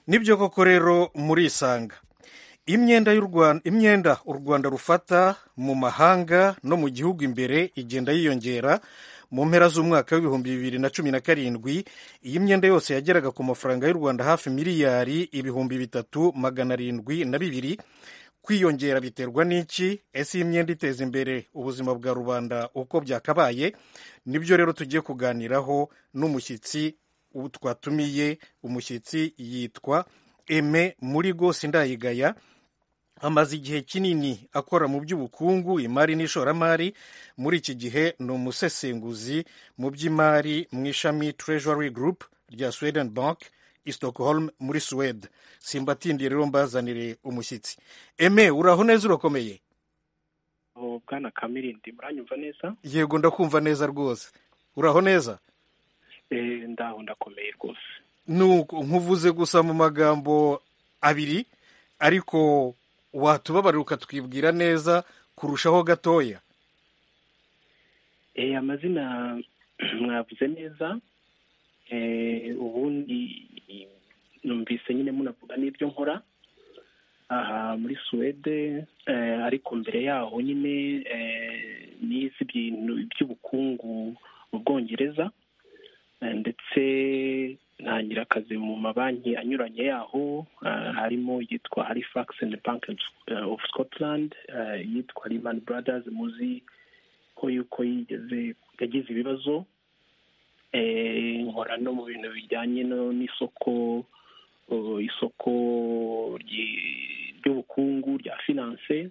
nibyo koko rero murisanga imyenda u Rwanda rufata mu mahanga no mu gihugu imbere igenda yiyongera. Mu mpera z'umwaka w'ibihumbi 2017 iyi myenda yose yageraga ku mafaranga y'u Rwanda hafi miliyari 3,702. Kwiyongera biterwa n'iki? Ese iyi myenda iteza imbere ubuzima bwa rubanda uko byakabaye? Nibyo rero tugiye kuganiraho n'umushyitsi twatumiye. Umushyitsi yitwa Aime Murigo Sindayigaya. Amaze igihe kinini akora mu by'ubukungu, imari n'ishoramari. Muri iki gihe ni umusesenguzi mu by'imari mu ishami Treasury Group rya Sweden Bank i Stockholm muri Sweden. Simbatindiye rero mbazanire umushyitsi. Aime, uraho neza, urakomeye? Bwana Kamirindi, muranyumva neza? Yego, ndakumva neza rwose. Uraho neza? Ndaho ndakomeye rwose. Nuko nkuvuze gusa mu magambo abiri, ariko watubabarira ukatwibwira neza kurushaho gatoya. Amazina mwavuze neza. Ubundi numvise nyine munavuga n'ibyo nkora aha muri Sweden, ariko mbere yaho nyine nize ibintu by'ubukungu mu Bwongereza, ndetse ntangira akazi mu mabanki anyuranye yaho, harimo yitwa Halifax and Bank of Scotland, yitwa Lehman Brothers, muzi ko yuko yagize ibibazo. Nkora no mu bintu bijyanye n'isoko ry'ubukungu rya finance.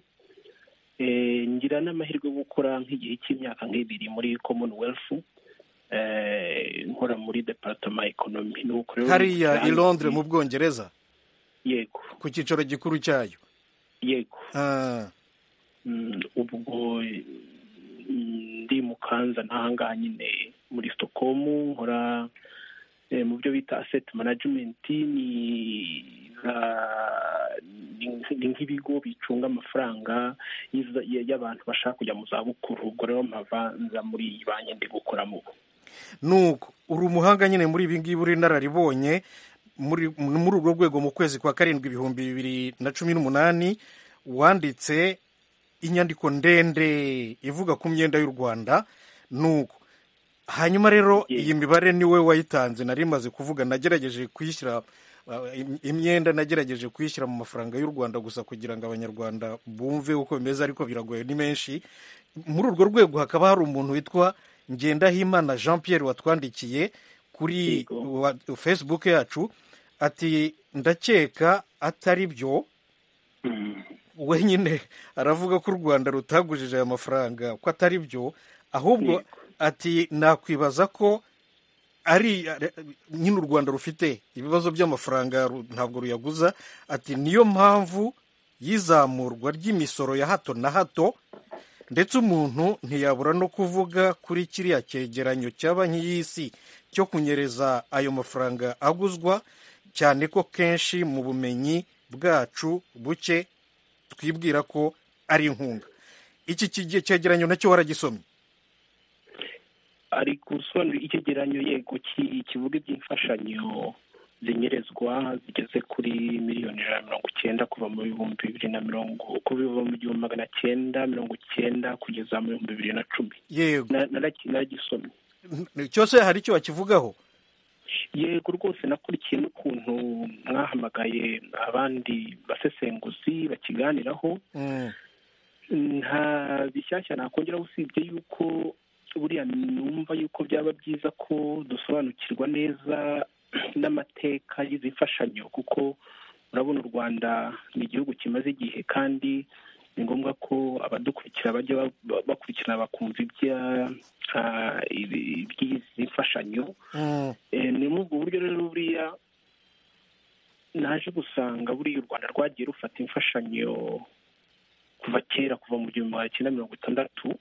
Ngira n'amahirwe yo gukora nk'igihe cy'imyaka nk'ibiri muri Commonwealth, nkora muri Department Economy. Hariya i Londres mu Bwongereza? Yego. Ku cyicaro gikuru cyayo? Yego. Ubwo ndi mu Kanza n'ahangaha nyine muri Stockholm, nkora mu byo bita asset management. ni nk'ibigo bicunga amafaranga y'abantu bashaka kujya mu zabukuru. Ubwo rero mpavanza muri iyi banki ndi gukoramo. Nuko uri umuhanga nyine muri ibi ngibi, uri nararibonye muri urwo rwego. Mu kwezi kwa karindwi 2018 wanditse inyandiko ndende ivuga ku myenda y'u Rwanda. Nuko hanyuma rero iyi mibare niwe wayitanze. Nari maze kuvuga, nagerageje kuyishyira imyenda, nagerageje kuyishyira mu mafaranga y'u Rwanda gusa kugira ngo abanyarwanda bumve uko bimeze, ariko biragoye, ni menshi. Muri urwo rwego hakaba hari umuntu witwa Ngendahimana Jean Pierre watwandikiye kuri Facebook yacu ati ndakeka atari byo. Wenyine aravuga ko u Rwanda rutagujije aya mafaranga, ko atari byo, ahubwo ati nakwibaza ko ari nyine u Rwanda rufite ibibazo by'amafaranga, ntabwo ruyaguza. Ati niyo mpamvu y'izamurwa ry'imisoro ya hato na hato, ndetse umuntu ntiyabura no kuvuga kuri kiriya cyegeranyo cya banki y'isi cyo kunyereza ayo mafaranga aguzwa, cyane ko kenshi mu bumenyi bwacu buke twibwira ko ari inkunga. Iki cyegeranyo nacyo waragisomye? Ari gusobanura icyegeranyo, yego, kivuga iby'imfashanyo zinyerezwa zigeze kuri miliyoni 190 kuva mu 1990 kugeza mu 2010. Yego. Naragisomye. Cyose hari icyo wakivugaho? Yego rwose, nakurikiye n'ukuntu mwahamagaye abandi basesenguzi bakiganiraho. Nta bishyashya nakongeraho usibye yuko buriya numva yuko byaba byiza ko dusobanukirwa neza n'amateka y'izi mfashanyo, kuko urabona u Rwanda ni igihugu kimaze igihe, kandi ni ngombwa ko abadukurikira bajya bakurikirana bakumva iby'izi mfashanyo. Ni muri ubwo buryo rero buriya naje gusanga buriya u Rwanda rwagiye rufata imfashanyo kuva kera, kuva mu 1960,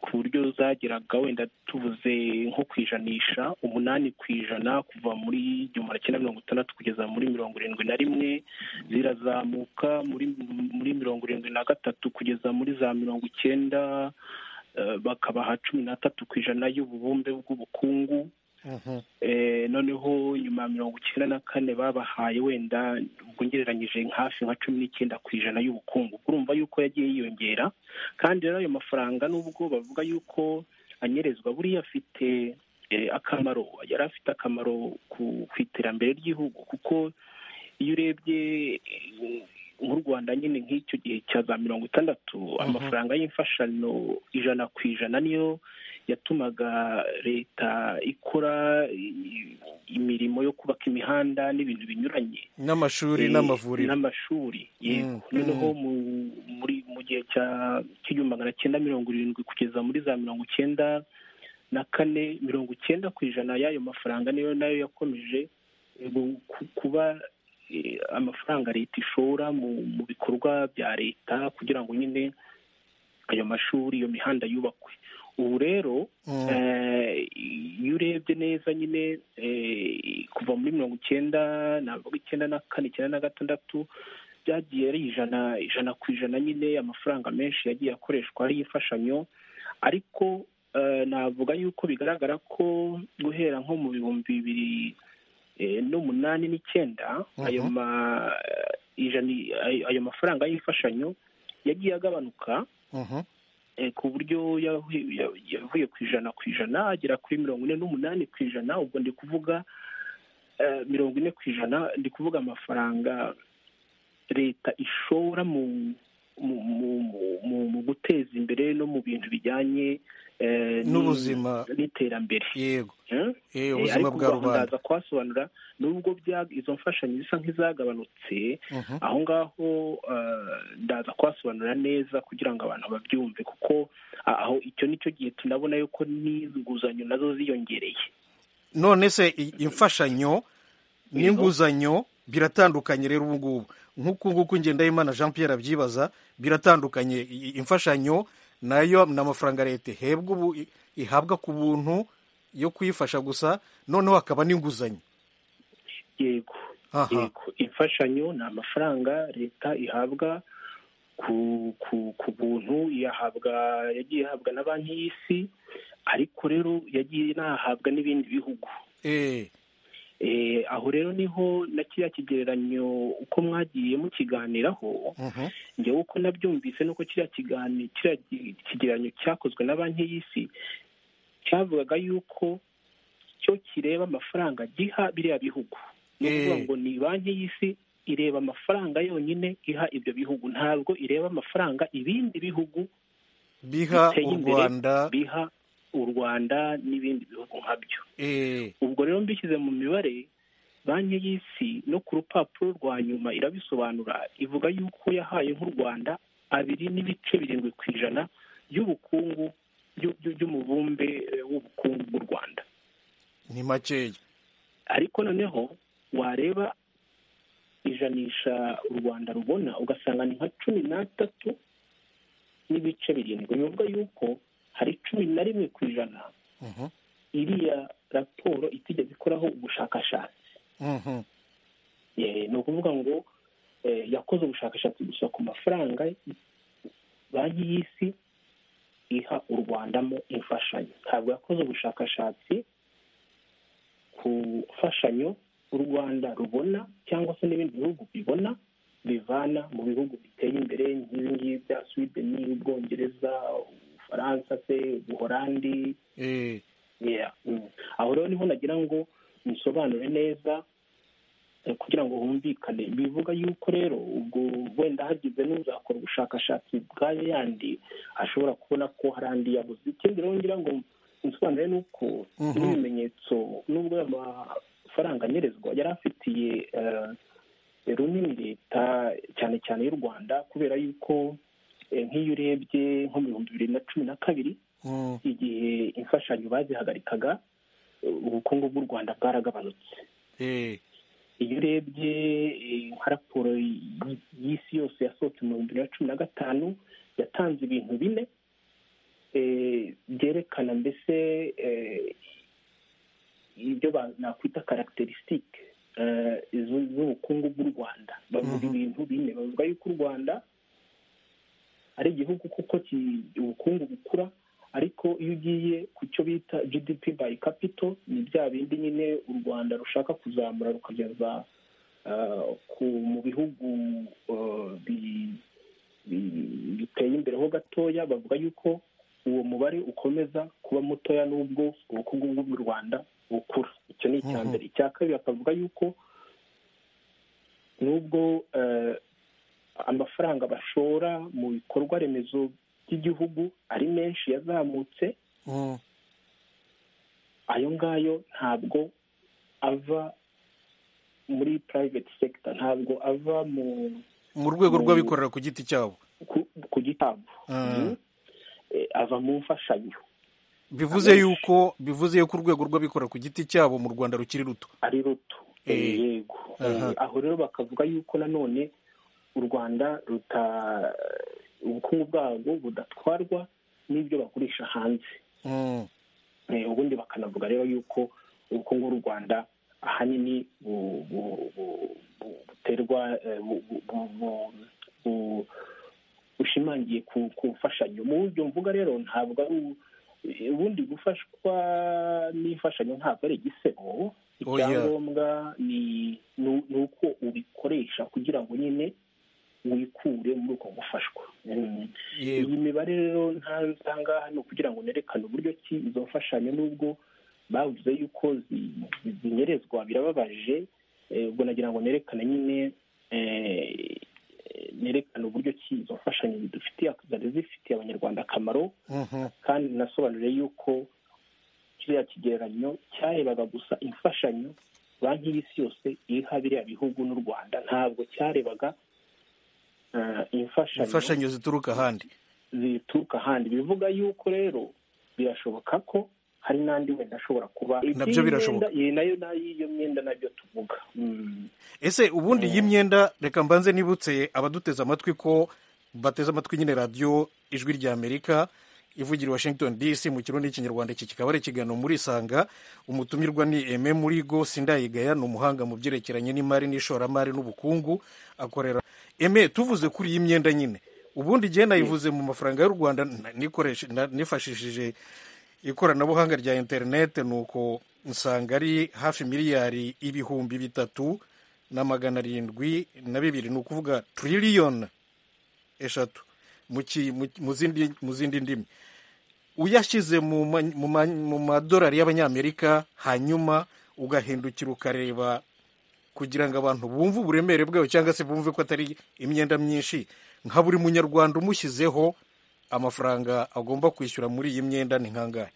ku buryo zageraga wenda tuvuze nko kwijanisha 8% kuva muri 1960 kugeza muri 71, zirazamuka muri 73 kugeza muri za 90, bakabaha 13% y'ububumbe bw'ubukungu. noneho nyuma ya 94 babahaye wenda ubwo ngereranyije hafi nka 19% y'ubukungu. Urumva yuko yagiye yiyongera, kandi rero ayo mafaranga nubwo bavuga yuko anyerezwa, buriya afite akamaro, yari afite akamaro ku iterambere ry'igihugu, kuko iyo urebye nk'u Rwanda nyine nk'icyo gihe cya za 60, amafaranga y'imfashanyo 100% niyo yatumaga leta ikora imirimo yo kubaka imihanda n'ibintu binyuranye, n'amashuri n'amavuriro n'amashuri. Yego. Noneho mu gihe cy'1970 kugeza muri za 1994, 90% y'ayo mafaranga nayo yakomeje kuba amafaranga leta ishora mu bikorwa bya leta kugira ngo nyine ayo mashuri, iyo mihanda yubakwe. Ubu rero iyo urebye neza nyine kuva muri 90, navuga 94, 96 byagiye ari 100% nyine amafaranga menshi yagiye akoreshwa ari imfashanyo. Ariko navuga yuko bigaragara ko guhera nko mu 2008 n'9 ayo mafaranga y'imfashanyo yagiye agabanuka ku buryo yavuye ku 100% agera kuri 48%. ubwo ndi kuvuga 40%, ndi kuvuga amafaranga leta ishora mu guteza imbere no mu bintu bijyanye n'ubuzima n'iterambere. Yego. Ubuzima bwa rubanda. Ndaza kwasobanura nubwo izo mfashanyo zisa nk'izagabanutse, aho ngaho ndaza kwasobanura neza kugira ngo abantu babyumve, kuko aho icyo nicyo gihe tunabona yuko n'inguzanyo nazo ziyongereye. None se imfashanyo n'inguzanyo biratandukanye rero ubu ngubu, nk'uku Ngendahimana Jean Pierre abyibaza, biratandukanye. Imfashanyo nayo ni amafaranga leta ihabwa ku buntu yo kuyifasha gusa, noneho hakaba n'inguzanyo. Yego. Imfashanyo ni amafaranga leta ihabwa ku buntu, yagiye ihabwa na banki y'isi, ariko rero yagiye inahabwa n'ibindi bihugu. Aho rero niho na kiriya kigereranyo uko mwagiye mukiganiraho, njyewe uko nabyumvise nuko kiriya kigereranyo cyakozwe na banki y'isi cyavugaga yuko cyo kireba amafaranga giha biriya bihugu. Ni ukuvuga ngo ni banki y'isi ireba amafaranga yonyine iha ibyo bihugu, ntabwo ireba amafaranga ibindi bihugu biha u Rwanda n'ibindi bihugu nkabyo. Ubwo rero mbishyize mu mibare, banki y'isi no ku rupapuro rwa nyuma irabisobanura, ivuga yuko yahaye nk'u Rwanda 2.7% y'ubukungu by'umubumbe w'ubukungu bw'u Rwanda. Ni makeya. Ariko noneho wareba ijanisha u Rwanda rubona ugasanga ni nka 13.7%. Bivuga yuko hari 11% iriya raporo itigeze ikoraho ubushakashatsi. Ni ukuvuga ngo yakoze ubushakashatsi gusa ku mafaranga banki y'isi iha u Rwandamo imfashanyo. Ntabwo yakoze ubushakashatsi ku mfashanyo u Rwanda rubona cyangwa se n'ibindi bihugu bibona bivana mu bihugu biteye imbere nk'ibi bya Sweden, Ubwongereza, Ufaransa se, Ubuholandi. Aho rero niho nagira ngo nsobanure neza kugira ngo humvikane. Bivuga yuko rero ubwo wenda hagize n'uzakora ubushakashatsi bwayo yandi ashobora kubona ko hari andi yabuze. Ikindi rero ngira ngo nsobanure nuko n'ibimenyetso nubwo amafaranga anyerezwa yari afitiye runini leta cyane cyane y'u Rwanda, kubera yuko nk'iyo urebye nko mu 2012 igihe imfashanyo bazihagarikaga, ubukungu bw'u Rwanda bwaragabanutse. Iyo urebye nka raporo y'isi yose yasohotse mu 2015 yatanze ibintu 4 byerekana mbese ibyo nakwita caracteristique z'ubukungu bw'u Rwanda. Bavuga ibintu 4. Bavuga yuko u Rwanda ari igihugu kuko ubukungu bukura, ariko iyo ugiye ku icyo bita GDP by capital, ni bya bindi nyine u Rwanda rushaka kuzamura rukageza mu bihugu biteye imbere ho gatoya. Bavuga yuko uwo mubare ukomeza kuba mutoya n'ubwo ubukungu bw'u Rwanda bukura. Icyo ni icya mbere. Icya kabiri bakavuga yuko n'ubwo amafaranga bashora mu bikorwa remezo by'igihugu ari menshi yazamutse, ayo ngayo ntabwo ava muri private sector, ntabwo ava mu rwego rw'abikorera ku giti cyabo, ku gitabo, ava mu mfashanyo. bivuze yuko urwego rw'abikorera ku giti cyabo mu Rwanda rukiri ruto, ari ruto. Yego. Aho rero bakavuga yuko nanone u Rwanda ubukungu bwabo budatwarwa n'ibyo bagurisha hanze. Ubundi bakanavuga rero yuko ubukungu bw'u Rwanda ahanini buterwa bushimangiye ku mfashanyo. Mu buryo mvuga rero ntabwo ari ubundi gufashwa n'imfashanyo ntabwo ari igisebo. Icyangombwa ni uko ubikoresha kugira ngo nyine wikure muri uko gufashwa. Iyi mibare rero ntanzangaha ni ukugira ngo nerekane uburyo ki izo mfashanyo n'ubwo bavuze yuko zinyerezwa birababaje, ubwo nagira ngo nerekane nyine nerekane uburyo ki izo mfashanyo zari zifitiye abanyarwanda akamaro. Kandi nasobanuriye yuko kiriya kigereranyo cyarebaga gusa imfashanyo banki y'isi yose iha biriya bihugu n'u Rwanda, ntabwo cyarebaga imfashanyo zituruka ahandi. Bivuga yuko rero birashoboka ko hari n'andi wenda ashobora kuba nabyo birashoboka, nayo iyo myenda nabyo tuvuga. Ese ubundi iyi myenda, reka mbanze nibutse abaduteze amatwi ko bateze amatwi nyine radiyo Ijwi ry'Amerika ivugira i Washington DC mu kirundi n'ikinyarwanda. Iki kikaba ari ikiganiro muri Sanga. Umutumirwa ni Aime Murigo Sindayigaya, ni umuhanga mu byerekeranye n'imari n'ishoramari n'ubukungu, akorera. Aime, tuvuze kuri iyi myenda nyine, ubundi igihe nayivuze mu mafaranga y'u Rwanda nifashishije ikoranabuhanga rya interinete, nuko nsanga ari hafi miliyari 3,702, ni ukuvuga triliyoni 3 mu zindi ndimi. Uyashyize mu madolari y'abanyamerika, hanyuma ugahindukira ukareba kugira ngo abantu bumve uburemere bwayo cyangwa se bumve ko atari imyenda myinshi, nka buri munyarwanda umushyizeho amafaranga agomba kwishyura muri iyi myenda ni nkangahe?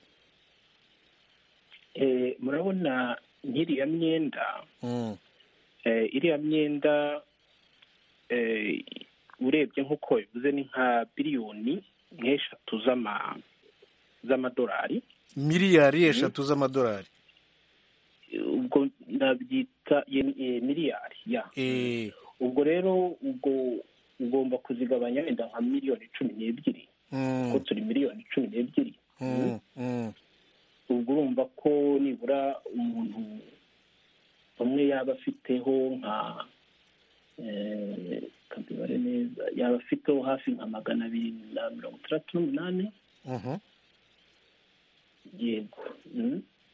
Murabona nk'iriya myenda, iriya myenda urebye nk'uko bivuze ni nka biliyoni nk'eshatu z'amadolari, miliyari 3 z'amadolari. Ubwo nabyita miliyari ya. Ubwo rero ugomba kuzigabanya wenda nka miliyoni 12, kuko turi miliyoni 12. Ubwo urumva ko nibura umuntu umwe yaba afiteho nka kabibare neza, yaba afiteho hafi nka 268.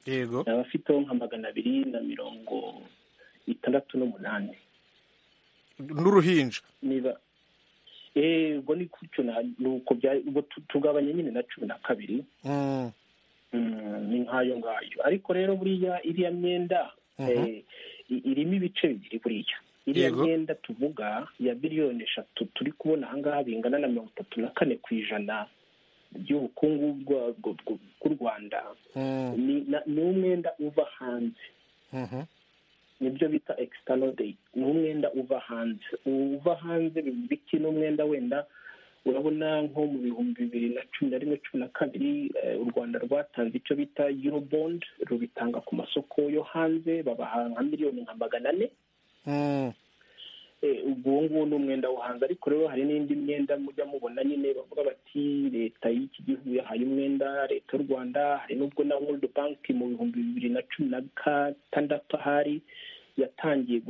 Yego. Yaba afiteho nka 268 n'uruhinja. Niba ubwo ni kucyo nuko tugabanya nyine na 12. Ni nkayo ngayo. Ariko rero buriya iriya myenda irimo ibice bibiri. Buriya iriya myenda tuvuga ya biliyoni 3 turi kubona ahangaha bingana na 34% by'ubukungu bw'u Rwanda, ni umwenda uva hanze. Nibyo bita external debt. Ni umwenda uva hanze biki n'umwenda wenda urabona nko mu 2011-12 u Rwanda rwatanze icyo bita Eurobond, rubitanga ku masoko yo hanze, babaha nka miliyoni nka 400. Ubwo nguwo ni umwenda wo hanze. Ariko rero hari n'indi myenda mujya mubona nyine bavuga bati leta y'iki gihugu yahaye umwenda leta y'u Rwanda. Hari n'ubwo na World Bank mu 2016 ahari yatangiye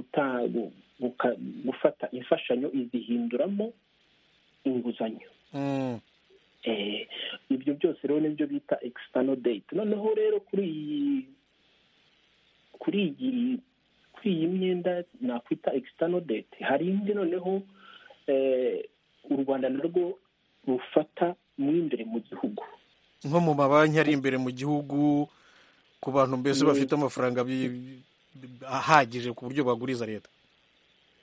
gufata imfashanyo izihinduramo inguzanyo. ibyo byose rero nibyo bita external debt. Noneho rero kuri iyi myenda nakwita external debt, hari indi noneho u Rwanda narwo rufata mu imbere mu gihugu, nko mu mabanki ari imbere mu gihugu, ku bantu mbese bafite amafaranga ahagije ku buryo baguriza leta.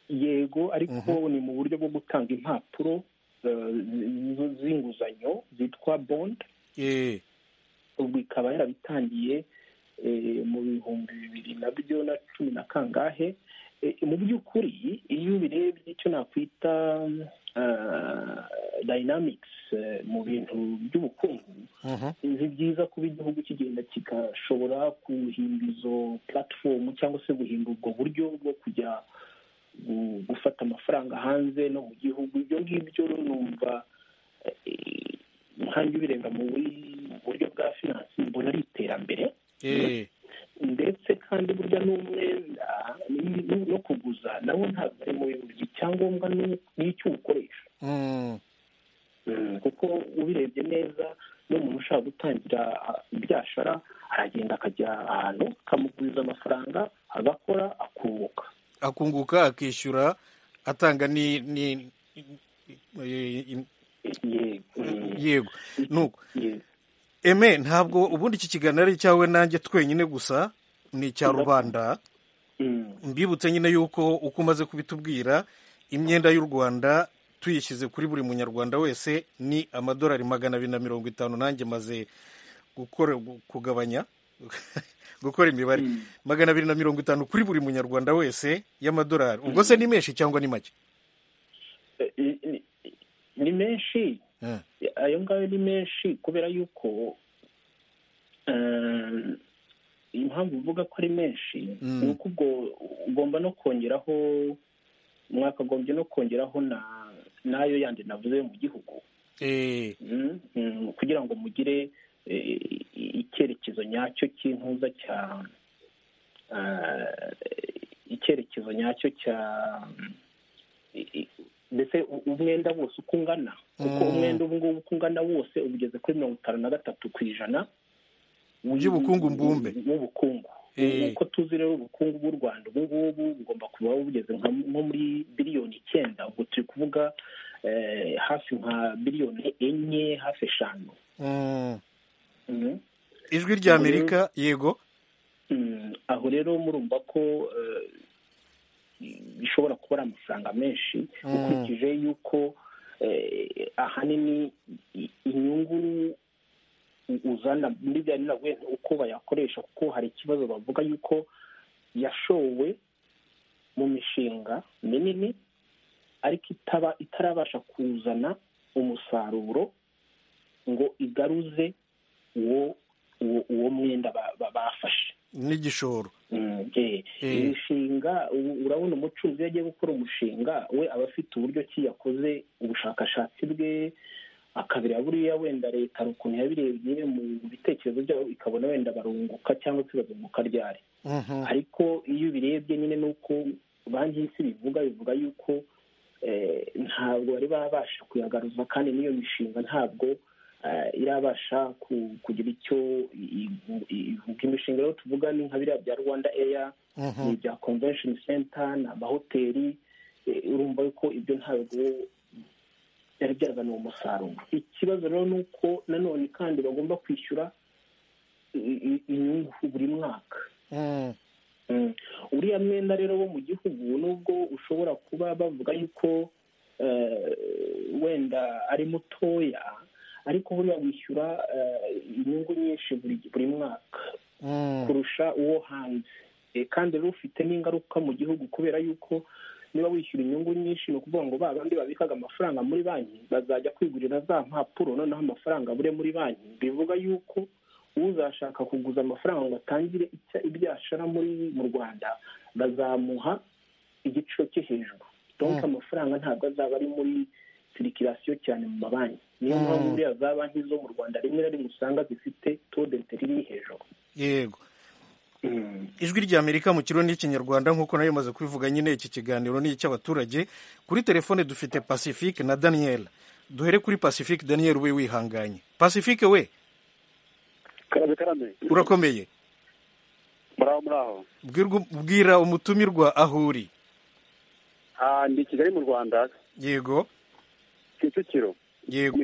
Yego, ariko ni mu buryo bwo gutanga impapuro z'inguzanyo zitwa bond. ubwo ikaba yarabitangiye mu 2010 na kangahe. Mu by'ukuri iyo ubirebye icyo nakwita dynamics mu bintu by'ubukungu, ni byiza kuba igihugu kigenda kigashobora guhimba izo platform cyangwa se guhimba ubwo buryo bwo kujya gufata amafaranga hanze no mu gihugu. Ibyo ngibyo numva nkanjye ubirenga mu buryo bwa finance mbona ari iterambere. Ndetse kandi burya n'umwenda no kuguza nawo ntabwo ari mu bintu icyangombwa n'icyo ukoresha, kuko ubirebye neza n'umuntu ushaka gutangira ibyashara aragenda akajya ahantu akamuguriza amafaranga agakora akunguka akishyura atanga yego nuko Eme, ntabwo ubundi iki kiganiro ari cyawe nanjye twenyine gusa, ni icya rubanda. Mbibutse nyine yuko uko umaze kubitubwira, imyenda y'u Rwanda tuyishyize kuri buri munyarwanda wese ni amadolari 250. Nanjye maze kugabanya gukora imibare 250 kuri buri munyarwanda wese y'amadolari. Ubwo se ni menshi cyangwa ni make? Ni menshi. Ayo ngayo ni menshi kubera yuko impamvu uvuga ko ari menshi ni uko ubwo ugomba no kongeraho, mwakagombye no kongeraho n'ayo yandi navuze yo mu gihugu, kugira ngo mugire icyerekezo nyacyo cy'intuza icyerekezo nyacyo cya mbese umwenda wose uko ungana, kuko umwenda ubu ngubu uko ungana wose ugeze kuri 53% by'ubukungu mbumbe w'ubukungu. Uko tuzi rero ubukungu bw'u Rwanda ubu ngubu bugomba kuba bugeze nko muri biliyoni 9. Ubwo turi kuvuga hafi nka biliyoni 4, hafi 5. Ijwi rya Amerika, yego. Aho rero murumva ko bishobora kuba ari amafaranga menshi, ukurikije yuko ahanini inyungu uzana muri bya nyirawe uko bayakoresha, kuko hari ikibazo bavuga yuko yashowe mu mishinga minini ariko itarabasha kuzana umusaruro ngo igaruze uwo mwenda bafashe n'igishoro. Imishinga, urabona umucuruzi iyo agiye gukora umushinga we aba afite uburyo ki yakoze ubushakashatsi bwe, akabira buriya wenda leta hari ukuntu yabirebye mu bitekerezo byabo ikabona wenda barunguka cyangwa se bazunguka ryari. Ariko iyo ubirebye nyine nuko banki y'isi bivuga yuko ntabwo bari babasha kuyagaruza, kandi n'iyo mishinga ntabwo irabasha kugira icyo ivuga. Imishinga rero tuvuga ni nka biriya bya Rwanda Air, ni bya Convention Center, ni amahoteli. Urumva yuko ibyo ntabwo byari byazana umusaruro. Ikibazo rero ni uko nanone kandi bagomba kwishyura inyungu buri mwaka. Uriya mwenda rero wo mu gihugu nubwo ushobora kuba bavuga yuko wenda ari mutoya, ariko buriya wishyura inyungu nyinshi buri mwaka kurusha uwo hanze. Kandi rero ufite n'ingaruka mu gihugu, kubera yuko niba wishyura inyungu nyinshi ni ukuvuga ngo ba bandi babikaga amafaranga muri banki bazajya kwigurira za mpapuro, noneho amafaranga abure muri banki. Bivuga yuko uzashaka kuguza amafaranga ngo atangire ibyashara mu Rwanda bazamuha igiciro cyo hejuru. Donc amafaranga ntabwo azaba ari muri sirikirasiyo cyane mu mabanki. Niyo mpamvu buriya za banki zo mu Rwanda rimwe na rimwe usanga zifite taux d'intérêt iri hejuru. Yego. Ijwi rya Amerika mu kirundi n'ikinyarwanda, nk'uko nayo maze kubivuga nyine iki kiganiro ni icy'abaturage. Kuri telefone dufite Pacifique na Daniel. duhere kuri Pacifique Daniel we wihanganye. Pacifique we karame urakomeye? muraho bwira umutumirwa aho uri. ndi Kigali mu Rwanda. Yego. Kicukiro. Yego.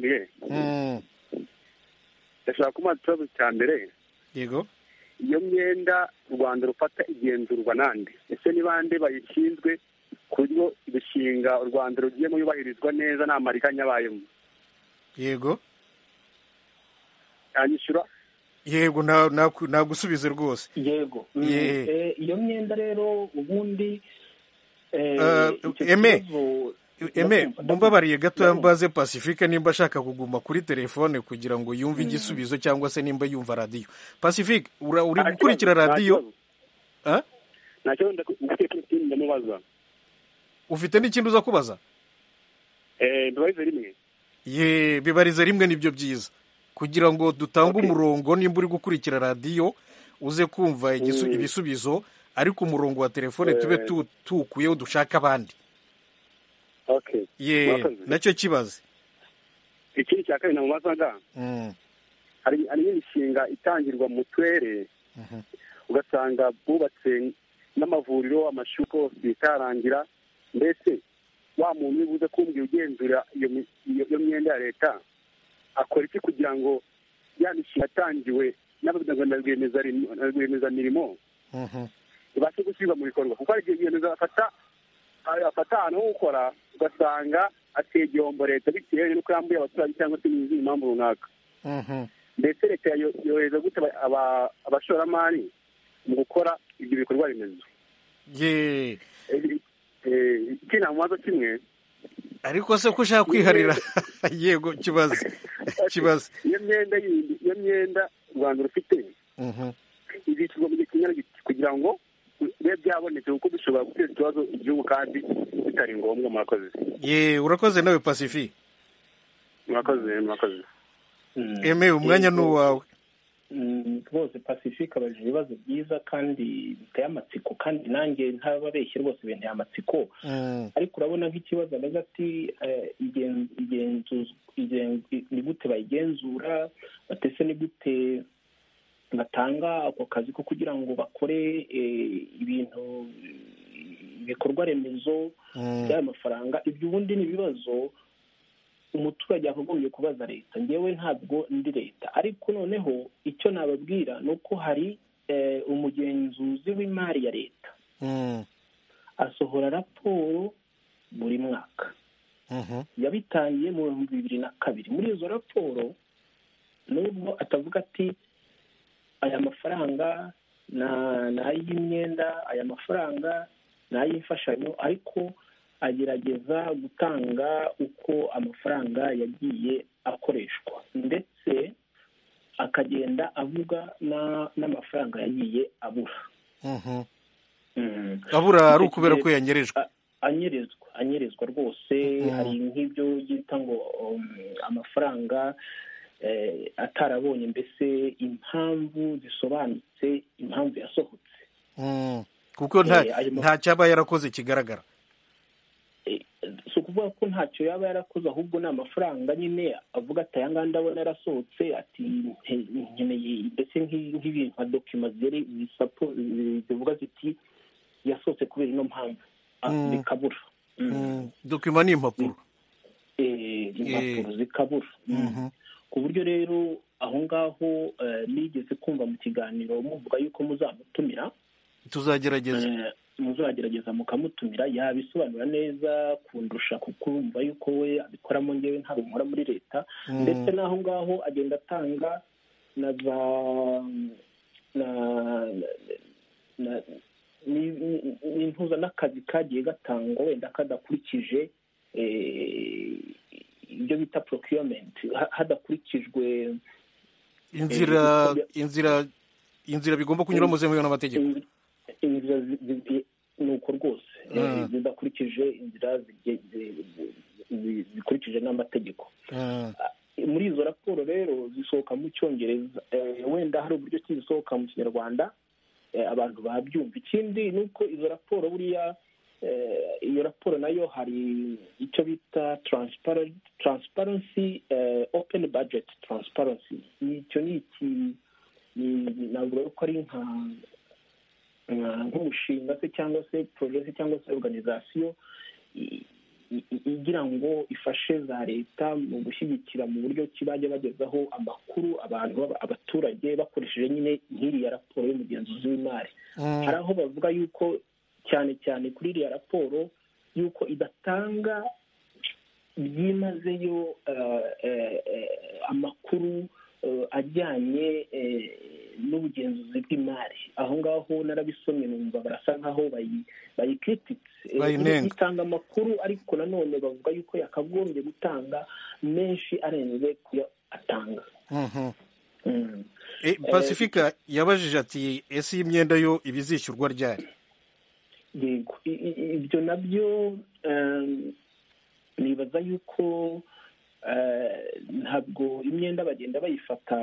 ndashaka kumaza ikibazo cya mbere. Yego. Iyo myenda u Rwanda rufata igenzurwa nande? Ese ni bande bayishinzwe ku buryo ibishinga u Rwanda rugiyemo yubahirizwa neza nta mariganya abayemo? Yego. Anyishyura? Yego, nagusubize rwose. Yego. Iyo myenda rero ubundi Eme mumbabariye gato mbaze Pacifique nimba ashaka kuguma kuri telefone kugira ngo yumve igisubizo cyangwa se nimba yumva radio. Pacifique uri gukurikira radio? Nacyo ndamubaza. Ufite n'ikindi uza kubaza? Bibarize rimwe. Bibarize rimwe nibyo byiza. Kugira ngo dutange umurongo nimba uri gukurikira radio uze kumva ibisubizo, ariko umurongo wa telefone tube tukuyeho dushaka abandi. Nacyo kibaze. Ikindi cya kabiri namubazaga, hari imishinga itangirwa mu turere, ugasanga bubatse n'amavuriro, amashuko bitarangira, mbese wa muntu ubuze kumbwira ugenzura iyo myenda ya leta akora iki kugira ngo ya mishinga atangiwe n'abaganga rwiyemezamirimo ibashe gushyirwa mu bikorwa? Kuko hari igihe rwiyemezamirimo afata ahantu ho gukora ugasanga ateye igihombo leta bitewe n'uko yambuye abaturage cyangwa se n'izindi mpamvu runaka. Ndetse leta yohereza gute abashoramari mu gukora ibyo bikorwa remezo? Iki nta mubazo kimwe. Ariko se ko ushaka kwiharira yego kibazo. Iyo myenda u Rwanda rufite ibicuruzwa mu gihe kingana kugira ngo bibe byabonetse, kuko bishobora guteza ikibazo igihugu kandi bitari ngombwa. Murakoze. Urakoze nawe Pacifique. Murakoze. Eme umwanya ni uwawe. Rwose Pacifique abajije ibibazo byiza kandi biteye amatsiko, kandi nanjye ntababeshye rwose binteye amatsiko. Ariko urabona nk'ikibazo abaza ati ni gute bayigenzura, batese ni gute batanga ako kazi ko kugira ngo bakore ibintu ibikorwa remezo by'aya mafaranga. Ibyo ubundi ni ibibazo umuturage akagombye kubaza leta. Ngewe ntabwo ndi leta, ariko noneho icyo nababwira ni uko hari umugenzuzi w'imari ya leta asohora raporo buri mwaka. Yabitangiye mu 2002. Muri izo raporo nubwo atavuga ati aya mafaranga ni ay'imyenda, aya mafaranga ni ay'imfashanyo, ariko agerageza gutanga uko amafaranga yagiye akoreshwa, ndetse akagenda avuga n'amafaranga yagiye abura. Abura ari ukubera ko yanyerejwe? Anyerezwa rwose. Hari nk'ibyo yita ngo amafaranga atarabonye mbese impamvu zisobanutse, impamvu yasohotse, kuko nta cyaba yarakoze kigaragara. si ukuvuga ko ntacyo yaba yarakoze, ahubwo ni amafaranga nyine avuga ati aya ngaya ndabona yarasohotse, ati nkeneye ndetse nk'ibintu nka dokima zivuga ziti yasohotse kubera ino mpamvu, bikabura. Dokima ni impapuro. Impapuro zikabura. Ku buryo rero aho ngaho nigeze kumva mu kiganiro muvuga yuko muzamutumira. Muzagerageza mukamutumira, yabisobanura neza kundusha, kuko urumva yuko we abikoramo, ngewe ntabwo nkora muri leta. Ndetse n'aho ngaho agenda atanga na za n'intuza n'akazi kagiye gatangwa wenda kadakurikije ibyo bita procurement, hadakurikijwe inzira bigomba kunyuramo zemewe n'amategeko. Inzira ni uko rwose zidakurikije inzira zikurikije n'amategeko. Muri izo raporo rero zisohoka mu Cyongereza, wenda hari uburyo ki zisohoka mu Kinyarwanda abantu babyumva. Ikindi ni uko izo raporo buriya iyo raporo nayo hari icyo bita transparency, open budget transparency. Icyo ni navuga ko ari nk'umushinga se cyangwa se porojegisi cyangwa se organization igira ngo ifashe za leta mu gushyigikira mu buryo ki bajya bagezaho amakuru abaturage bakoresheje nyine nk'iriya raporo y'umugenzuzi w'imari. Hari aho bavuga yuko cyane cyane kuri iriya raporo yuko idatanga byimazeyo amakuru ajyanye n'ubugenzuzi bw'imari. Aho ngaho narabisomye numva barasa nkaho bayikrititse, itanga amakuru ariko nanone bavuga yuko yakagombye gutanga menshi arenze kuyo atanga. Pacifica yabajije ati ese iyi myenda yo ibizishyurwa ryari? Yego, ibyo nabyo nibaza yuko ntabwo imyenda bagenda bayifata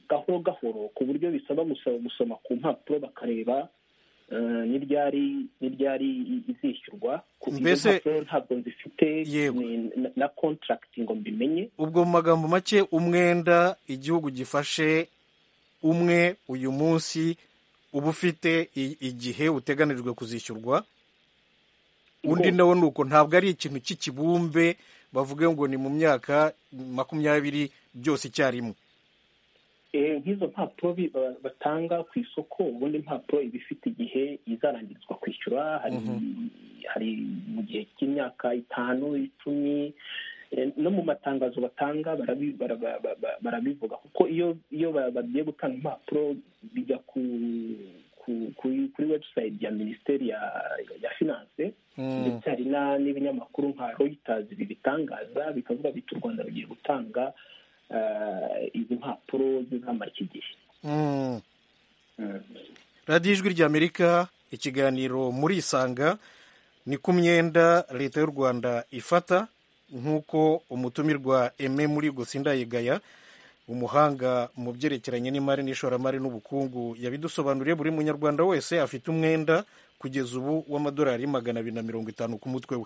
gahoro gahoro ku buryo bisaba gusoma ku mpapuro bakareba n'iryari izishyurwa. Mbese ntabwo nzifite na contract ngo mbimenye. Ubwo mu magambo make, umwenda igihugu gifashe umwe uyu munsi uba ufite igihe uteganijwe kuzishyurwa, undi nawo ni uko. Ntabwo ari ikintu cy'ikibumbe bavuge ngo ni mu myaka 20 byose icyarimwe. Nk'izo mpapuro batanga ku isoko, ubundi impapuro iba ifite igihe izarangirizwa kwishyura. Hari mu gihe cy'imyaka 5, 10, no mu matangazo batanga barabivuga, kuko iyo bagiye gutanga impapuro bijya kuri website ya minisiteri ya finance, ndetse hari n'ibinyamakuru nka Reuters bibitangaza bikavuga biti u Rwanda rugiye gutanga izi mpapuro zizamara iki gihe. radiyo ijwi ry'Amerika, ikiganiro muri Isanga, ni ku myenda leta y'u Rwanda ifata, nk'uko umutumirwa Aime Murigo Sindayigaya, umuhanga mu byerekeranye n'imari n'ishoramari n'ubukungu, yabidusobanuriye. Buri munyarwanda wese afite umwenda kugeza ubu w'amadolari 250 ku mutwe we.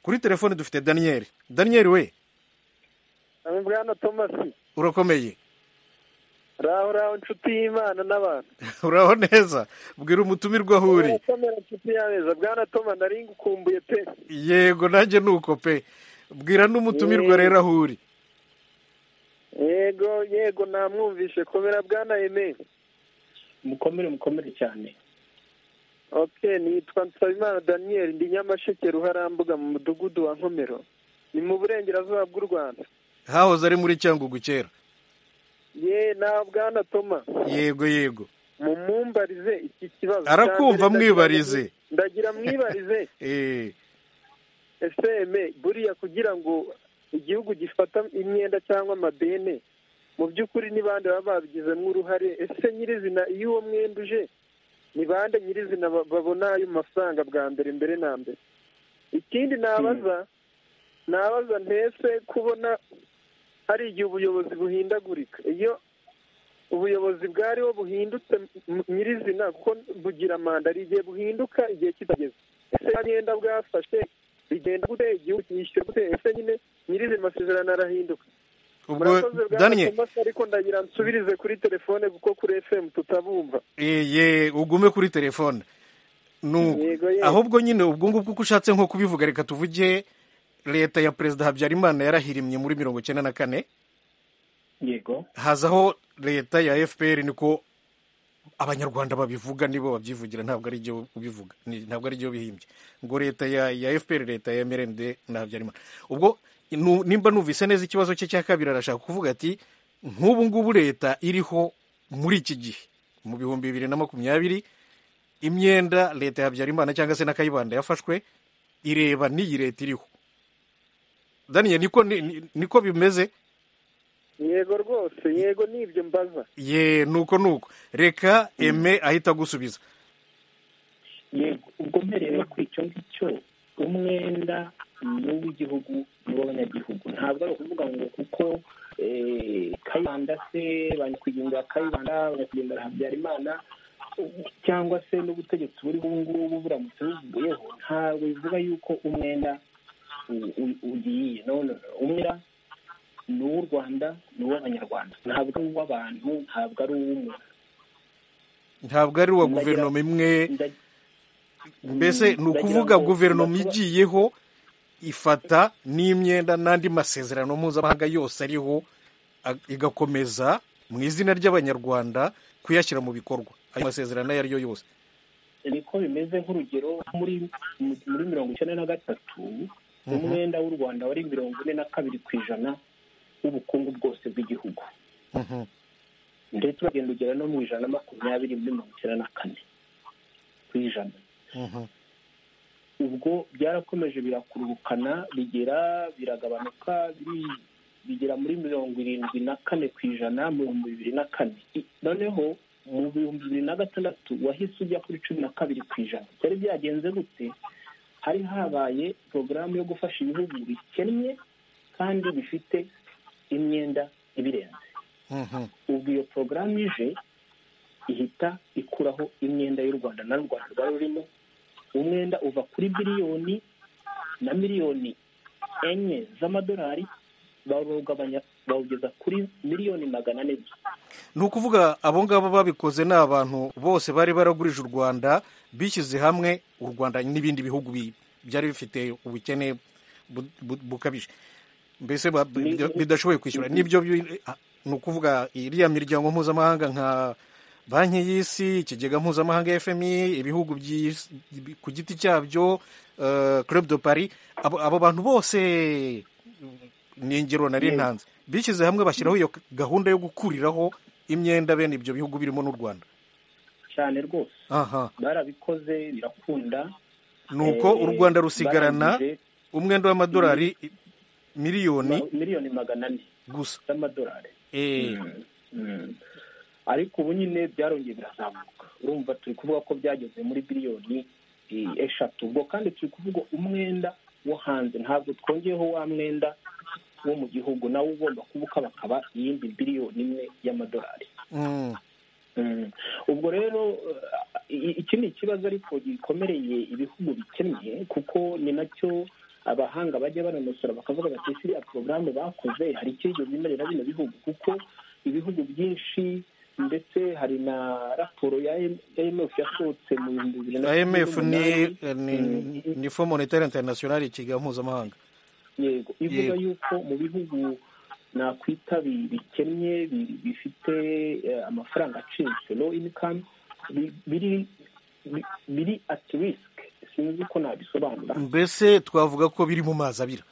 Kuri telefone dufite Daniel. Daniel we, Bwana Thomas, urakomeye? Uraho inshuti y'Imana n'abantu. Uraho neza? Bwira umutumirwa aho uri. Bwana Thomas, nari ngukumbuye pe. Yego, nanjye nuko pe. Bwira n'umutumirwa rero aho uri. Yego namwumvishe. Komera Bwana Aime. Mukomere cyane. Okay, nitwa Nsabimana Daniel, ndi Nyamasheke Ruharambuga mu mudugudu wa Nkomero, ni mu burengerazuba bw'u Rwanda. Hahoze ari muri Cyangugu kera. Na Bwana Thomas. Yego. Mumumbarize iki kibazo. Arakumva, mwibarize. Ndagira mwibarize. Ese buriya kugira ngo igihugu gifata imyenda cyangwa amadeni, mu by'ukuri ni bande baba babigizemo uruhare? Ese nyirizina iyo uwo mwenda uje, ni bande nyirizina babona ayo mafaranga bwa mbere na mbere? Ikindi nabaza ntese kubona hari igihe ubuyobozi buhindagurika. Iyo ubuyobozi bwariho buhindutse nyirizina, kuko bugira manda, hari igihe buhinduka igihe kitageze. Ese imyenda bwafashe bigenda gute? Igihugu cyishyura gute? Ese nyine nyirizina amasezerano arahinduka. Ubwo Daniel, ariko ndagira nsubirize kuri telefone kuko kuri FM tutabumva. Ugume kuri telefone. Ahubwo nyine ubwo ngubwo uko ushatse nko kubivuga, reka tuvuge leta ya Perezida Habyarimana yarahirimye muri 1994. Yego. Hazaho leta ya FPR, niko abanyarwanda babivuga, nibo babyivugira, ntabwo ari byo ubivuga, ntabwo ari byo bihimbye, ngo leta ya FPR, leta ya MRND na Habyarimana. Ubwo nimba numvise neza ikibazo cye cya kabiri, arashaka kuvuga ati nk'ubu ngubu leta iriho muri iki gihe mu 2020, imyenda leta ya Habyarimana cyangwa se na Kayibanda yafashwe ireba n'iyi leta iriho. Daniel, niko bimeze? Yego rwose, yego nibyo mbaza. nuko reka Aime ahita gusubiza. Yego, ubwo mpereye ku icyo ngicyo, umwenda n'uw'igihugu n'uw'abanyagihugu. Ntabwo ari ukuvuga ngo kuko Kayibanda se banyakwigendera Kayibanda, banyakwigendera Habyarimana cyangwa se n'ubutegetsi buriho ubu ngubu buramutse buvuyeho ntabwo bivuga yuko umwenda ugiye. umwenda ni uw'u Rwanda, ni uw'abanyarwanda, ntabwo ari uw'abantu, ntabwo ari uw'umuntu, ntabwo ari uwa guverinoma imwe. Mbese ni ukuvuga guverinoma igiyeho ifata n'imyenda n'andi masezerano mpuzamahanga yose ariho igakomeza mu izina ry'abanyarwanda kuyashyira mu bikorwa, ayo masezerano ayo ari yo yose. niko bimeze. Nk'urugero muri 1993 umwenda w'u Rwanda wari 42% w'ubukungu bwose bw'igihugu, ndetse uragenda ugera no mu 120 muri 94%. ubwo byarakomeje birakururukana biragabanuka bigera muri 74% mu 2004. noneho mu 2006 wahise ujya kuri 12%. byari byagenze gute? hari habaye porogaramu yo gufasha ibihugu bikennye kandi bifite imyenda ibirenze. ubwo iyo porogaramu ije ihita ikuraho imyenda y'u Rwanda, na Rwanda rwari rurimo umwenda uva kuri biliyoni na miliyoni 4 z'amadolari bawugeza kuri miliyoni 400. ni ukuvuga abo ngabo babikoze ni abantu bose bari baragurije u Rwanda, bishyize hamwe u Rwanda n'ibindi bihugu byari bifite ubukene bukabije, mbese bidashoboye kwishyura. nibyo ni ukuvuga iriya miryango mpuzamahanga nka banki y'isi, ikigega mpuzamahanga FMI, ibihugu ku giti cyabyo, Club de Paris, abo bantu bose ni ingero nari ntanze, bishyize hamwe bashyiraho iyo gahunda yo gukuriraho imyenda bene ibyo bihugu birimo n'u Rwanda. cyane rwose barabikoze birakunda. nuko u Rwanda rusigarana umwenda w'amadolari miliyoni 400 gusa z'amadolari. ariko ubu nyine byarongeye birazamuka. urumva turi kuvuga ko byageze muri biliyoni 3. ubwo kandi turi kuvuga umwenda wo hanze, ntabwo twongeyeho wa mwenda wo mu gihugu, nawe ugomba kuba bakaba iyindi biliyoni 1 y'amadolari. ubwo rero iki ni ikibazo ariko gikomereye ibihugu bikennye, kuko ni nacyo abahanga bajya banonosora bakavuga bati iriya porogaramu bakoze hari icyo bimerera bino bihugu, kuko ibihugu byinshi, ndetse hari na raporo ya IMF yasohotse mu 2008. IMF ni Fond Monetaire International, ikigega mpuzamahanga. yego, ivuga yuko mu bihugu nakwita bikennye bifite amafaranga acitse, low income, biri at risk. sinzi ko nabisobanura. mbese twavuga ko biri mu mazi abira.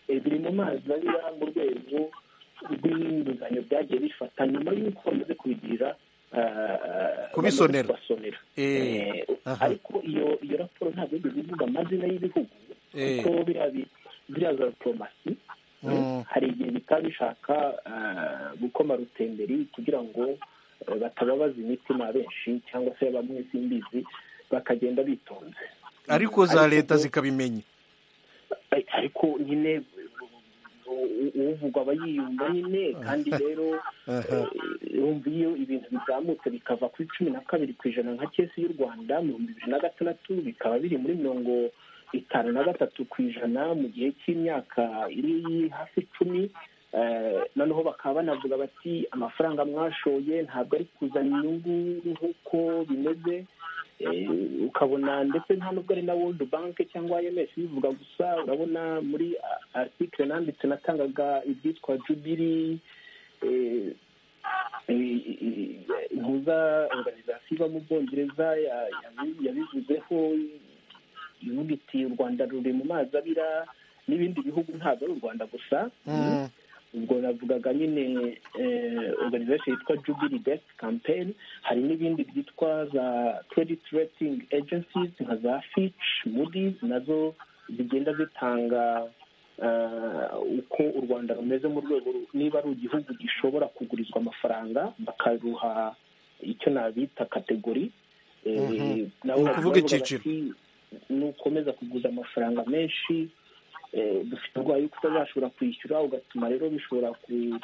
biri mu mazi abira mu rwego rw'inguzanyo byagiye bifata nyuma y'uko bamaze kubigirira kubisonera. ariko iyo raporo ntabwo yigeze ivuga amazina y'ibihugu, kuko biriya za diplomasi hari igihe bitaba bishaka gukoma rutemberi kugira ngo batababaza imitima benshi, cyangwa se bamwe simbizi, bakagenda bitonze. ariko za leta zikabimenya. ariko nyine uvugwa aba yiyumva nyine, kandi rero urumva iyo ibintu bizamutse bikava kuri 12% nka kesi y'u Rwanda mu 2006, bikaba biri muri 53% mu gihe cy'imyaka iri hafi 10. noneho bakaba banavuga bati amafaranga mwashoye ntabwo ari kuzana inyungu nk'uko bimeze. ukabona ndetse nta nubwo ari na World Bank cyangwa IMF bivuga gusa. urabona muri article nanditse natangaga ibyitwa Jubilee impuza organization iba mu Bwongereza yabivuzeho, ivuga iti u Rwanda ruri mu mazi abira, n'ibindi bihugu, ntabwo ari u Rwanda gusa. ubwo navugaga nyine organization yitwa Jubilee Debt Campaign. hari n'ibindi byitwa za credit rating agencies nka za Fitch, Moody's, nazo zigenda zitanga uko u Rwanda rumeze mu rwego, niba ari igihugu gishobora kugurizwa amafaranga, bakaruha icyo nabita kategori. nawe kuvuga icyiciro, nukomeza kuguza amafaranga menshi dufite urwaye yuko utazashobora kwishyura, ugatuma rero bishobora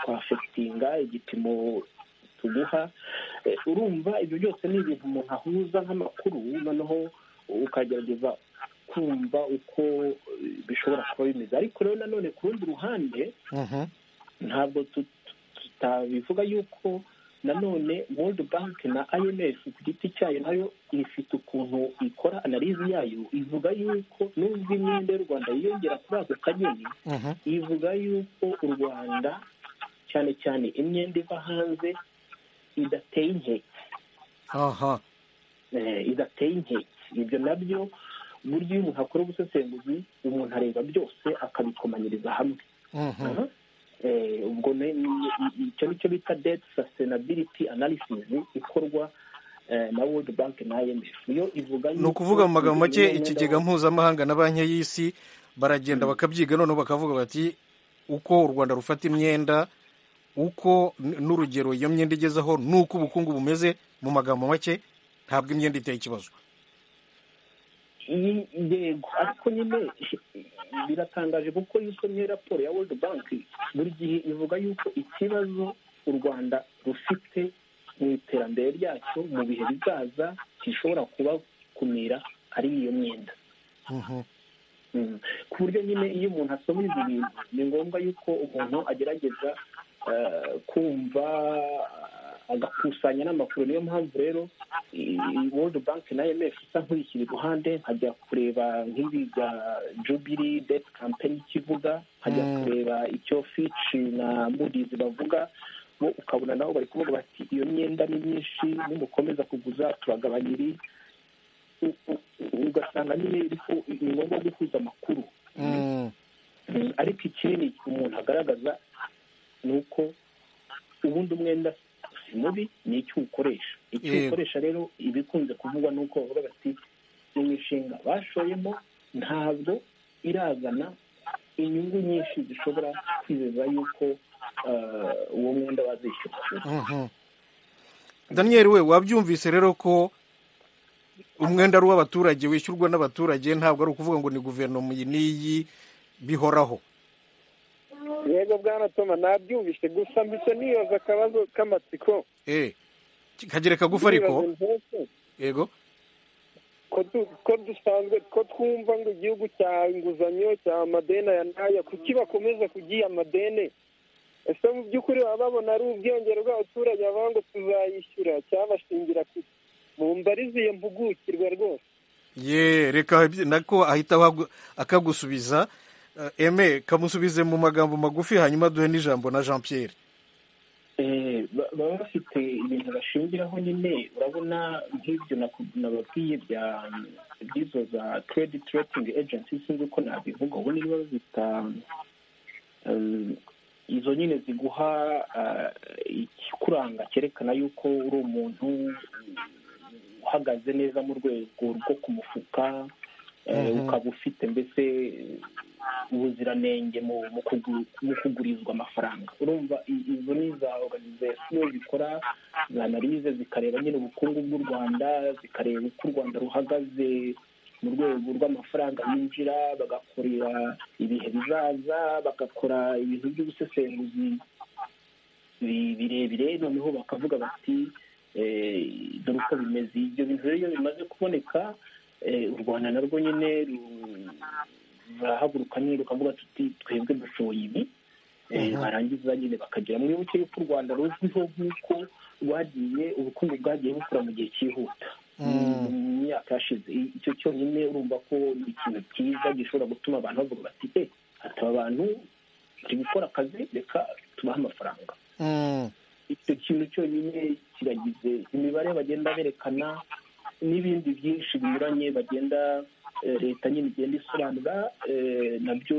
kwafekitinga igipimo tuguha. Urumva ibyo byose ni ibintu umuntu ahuza nk'amakuru, noneho ukagerageza kumva uko bishobora kuba bimeze. Ariko rero nanone ku rundi ruhande ntabwo tutabivuga yuko nanone World Bank na IMF ku giti cyayo nayo ifite ukuntu ikora analize yayo, ivuga yuko nubwo imyenda y'u Rwanda yiyongera kuri ako kageni, ivuga yuko u Rwanda cyane cyane imyenda iva hanze idateye inkeke. Idateye inkeke. Ibyo nabyo buryo iyo umuntu akora ubusesenguzi, umuntu areba byose akabikomanyiriza hamwe. Ubwo icyo nicyo bita debt sustainability analysis ikorwa na World Bank na IMF. Yo ivuga ni ukuvuga mu magambo make ikigega mpuzamahanga na banki y'isi baragenda bakabyiga, noneho bakavuga bati uko u Rwanda rufata imyenda, uko n'urugero iyo myenda igezeho, n'uko ubukungu bumeze, mu magambo make ntabwo imyenda iteye ikibazo. Yego, ariko nyine biratangaje kuko iyo usomye raporo ya World Bank buri gihe ivuga yuko ikibazo u Rwanda rufite mu iterambere ryacyo mu bihe bizaza gishobora kubakumira ari iyo myenda. Ku buryo nyine iyo umuntu asoma izi bintu ni ngombwa yuko umuntu agerageza kumva agakusanya n'amakuru. Niyo mpamvu rero World Bank na IMF isa nk'uyishyira iruhande, nkajya kureba nk'ibi bya Jubilee Debt Campaign kivuga, nkajya kureba icyo Fitch na Moody's bavuga, bo ukabona nabo bari kuvuga bati iyo myenda ni myinshi, nimukomeza kuguza turagabanya iri. Ugasanga nyine ni ngombwa guhuza amakuru. Ariko ikindi umuntu agaragaza ni uko ubundi umwenda si mubi, ni icyo ukoresha. Icyo ukoresha rero ibikunze kuvugwa ni uko bavuga bati imishinga bashoyemo ntabwo irazana inyungu nyinshi zishobora kwizeza yuko uwo mwenda bazishyura. Daniel, we wabyumvise rero ko umwenda ari uw'abaturage, wishyurwa n'abaturage, ntabwo ari ukuvuga ngo ni guverinoma iyi n'iyi bihoraho. Yego bwana Toma, nabyumvise, gusa mbise niyoza akabazo k'amatsiko. Kagere kagufa ariko. Yego. Ko dusanzwe ko twumva ngo igihugu cya inguzanyo cya amadeni aya n'aya, kuki bakomeza kugiye amadeni? Ese mu by'ukuri baba babona ari ubwiyongere bw'abaturage bavuga ngo tuzayishyura, cyabashingira ku mumbariziye mpugukirwa rwose. Reka nako ahita akagusubiza. Kamusubize mu magambo magufi, hanyuma duhe n'ijambo na Jean Pierre. Baba bafite ibintu bashingiraho nyine. Urabona nk'ibyo nababwiye by'izo za credit rating agencies, sinzi uko nabivuga, ubu niba zita izo nyine ziguha ikikuranga cyerekana yuko uri umuntu uhagaze neza mu rwego rwo ku mufuka, ukaba ufite mbese ubuziranenge mu kugurizwa amafaranga. Urumva izo ni za organization zikora za analize, zikareba nyine ubukungu bw'u Rwanda, zikareba uko u Rwanda ruhagaze mu rwego rw'amafaranga yinjira, bagakorera ibihe bizaza, bagakora ibintu by'ubusesenguzi birebire, noneho bakavuga bati dore uko bimeze. Ibyo bintu rero iyo bimaze kuboneka, u Rwanda narwo nyine barahaguruka nyine rukavuga tuti twebwe dushoboye ibi. Barangiza nyine bakagera muri buke y'uko u Rwanda ruzwiho nk'uko rwagiye ubukungu bwagiye bukura mu gihe cyihuta mu myaka yashize. Icyo cyonyine urumva ko ni ikintu cyiza gishobora gutuma abantu bavuga bati hataba abantu turi gukora akazi, reka tubahe amafaranga. Icyo kintu cyonyine kiragize. Imibare bagenda berekana n'ibindi byinshi binyuranye bagenda leta nyine igenda isobanura, nabyo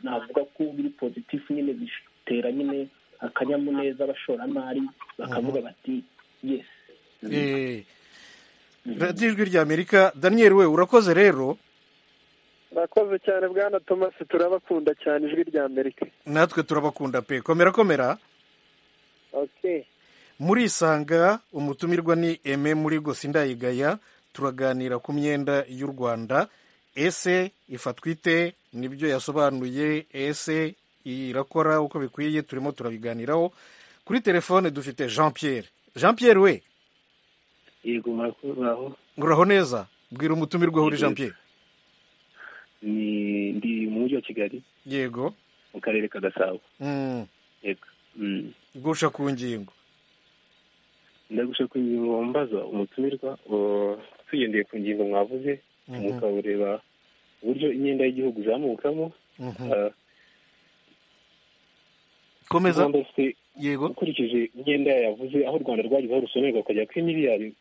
navuga ko biri pozitifu, nyine bitera nyine akanyamuneza abashoramari, bakavuga bati yes. radiyo ijwi rya Amerika. Daniel, we urakoze rero. Urakoze cyane bwana Thomas, turabakunda cyane ijwi rya Amerika. Natwe turabakunda pe. Komera. Muri Isanga umutumirwa ni Aime muri Gosindayigaya. Turaganira ku myenda y'u Rwanda. Ese ifatwa ite? Nibyo yasobanuye. Ese irakora uko bikwiye? Turimo turabiganiraho. kuri telefone dufite Jean Pierre we. yego muraho nguraho neza, bwira umutumirwa uri Jean Pierre. ndi mu mujyi wa Kigali. Yego, mu karere ka Gasabo. Yego. gusha ku ngingo. Ndagusha ku ngingo mbaza umutumirwa, tugendeye ku ngingo mwavuze, mukabureba uburyo imyenda y'igihugu zamukamo. Komeza. Yego, ukurikije imyenda yavuze aho u Rwanda rwagize aho rusonerwa ukajya kuri miliyari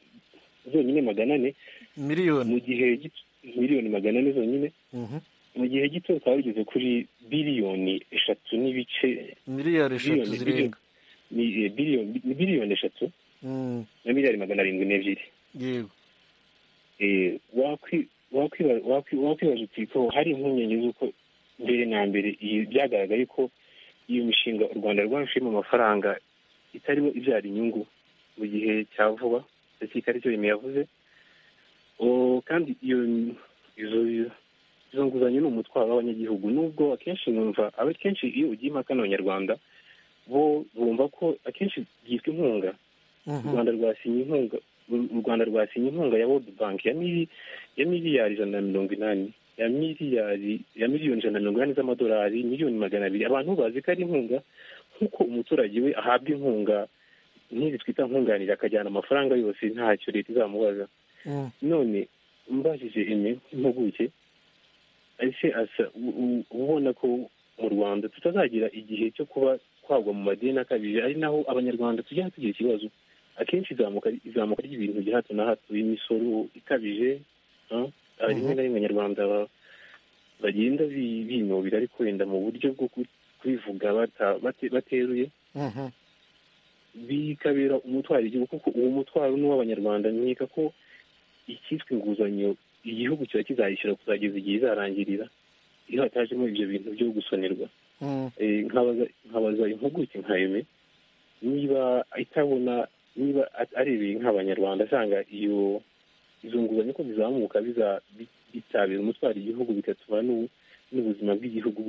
zonyine 400 miliyoni, mu gihe miliyoni 400 zonyine, mu gihe gito ukaba bigeze kuri biliyoni 3 n'ibice, miliyari 3 zirenga, ni biliyoni 3 na miliyari 702. Yego. wakwibaza uti ko hari impungenge z'uko mbere na mbere byagaragaye ko iyo mishinga u Rwanda rwashimo amafaranga itarimo ibyara inyungu mu gihe cya vuba, ndetse ikari cyo yavuze. Kandi izo nguzanyo ni umutwaro w'abanyagihugu, nubwo akenshi numva akenshi iyo ugiye impaka n'abanyarwanda bo bumva ko akenshi byitwa inkunga. u Rwanda rwasinye inkunga ya World Bank ya miliyari 180, ya miliyoni 180 z'amadolari, miliyoni 200. Abantu bazi ko ari inkunga, nk'uko umuturage we ahabwa inkunga nk'izi twita nkunganire akajyana amafaranga yose ntacyo leta izamubaza. None mbajije impuguke, ese ubona ko mu Rwanda tutazagira igihe cyo kuba twagwa mu madeni akabije, ari naho abanyarwanda tujya tugira ikibazo. Akenshi izamuka ry'ibintu bya hato na hato, imisoro ikabije, rimwe na rimwe abanyarwanda bagenda binubira, ariko wenda mu buryo bwo kubivuga bateruye, bikabera umutwaro igihugu, kuko uwo mutwaro n'uw'abanyarwanda. Nkeka ko icyitwa inguzanyo igihugu kiba kizayishyura kuzageza igihe izarangirira, iyo hatajemo ibyo bintu byo gusonerwa. Nkabaza impuguke nka Aime niba itabona, niba arebeye nk'abanyarwanda asanga izo nguzanyo ko bizamuka bitabira umutwaro igihugu, bigatuma n'ubuzima bw'igihugu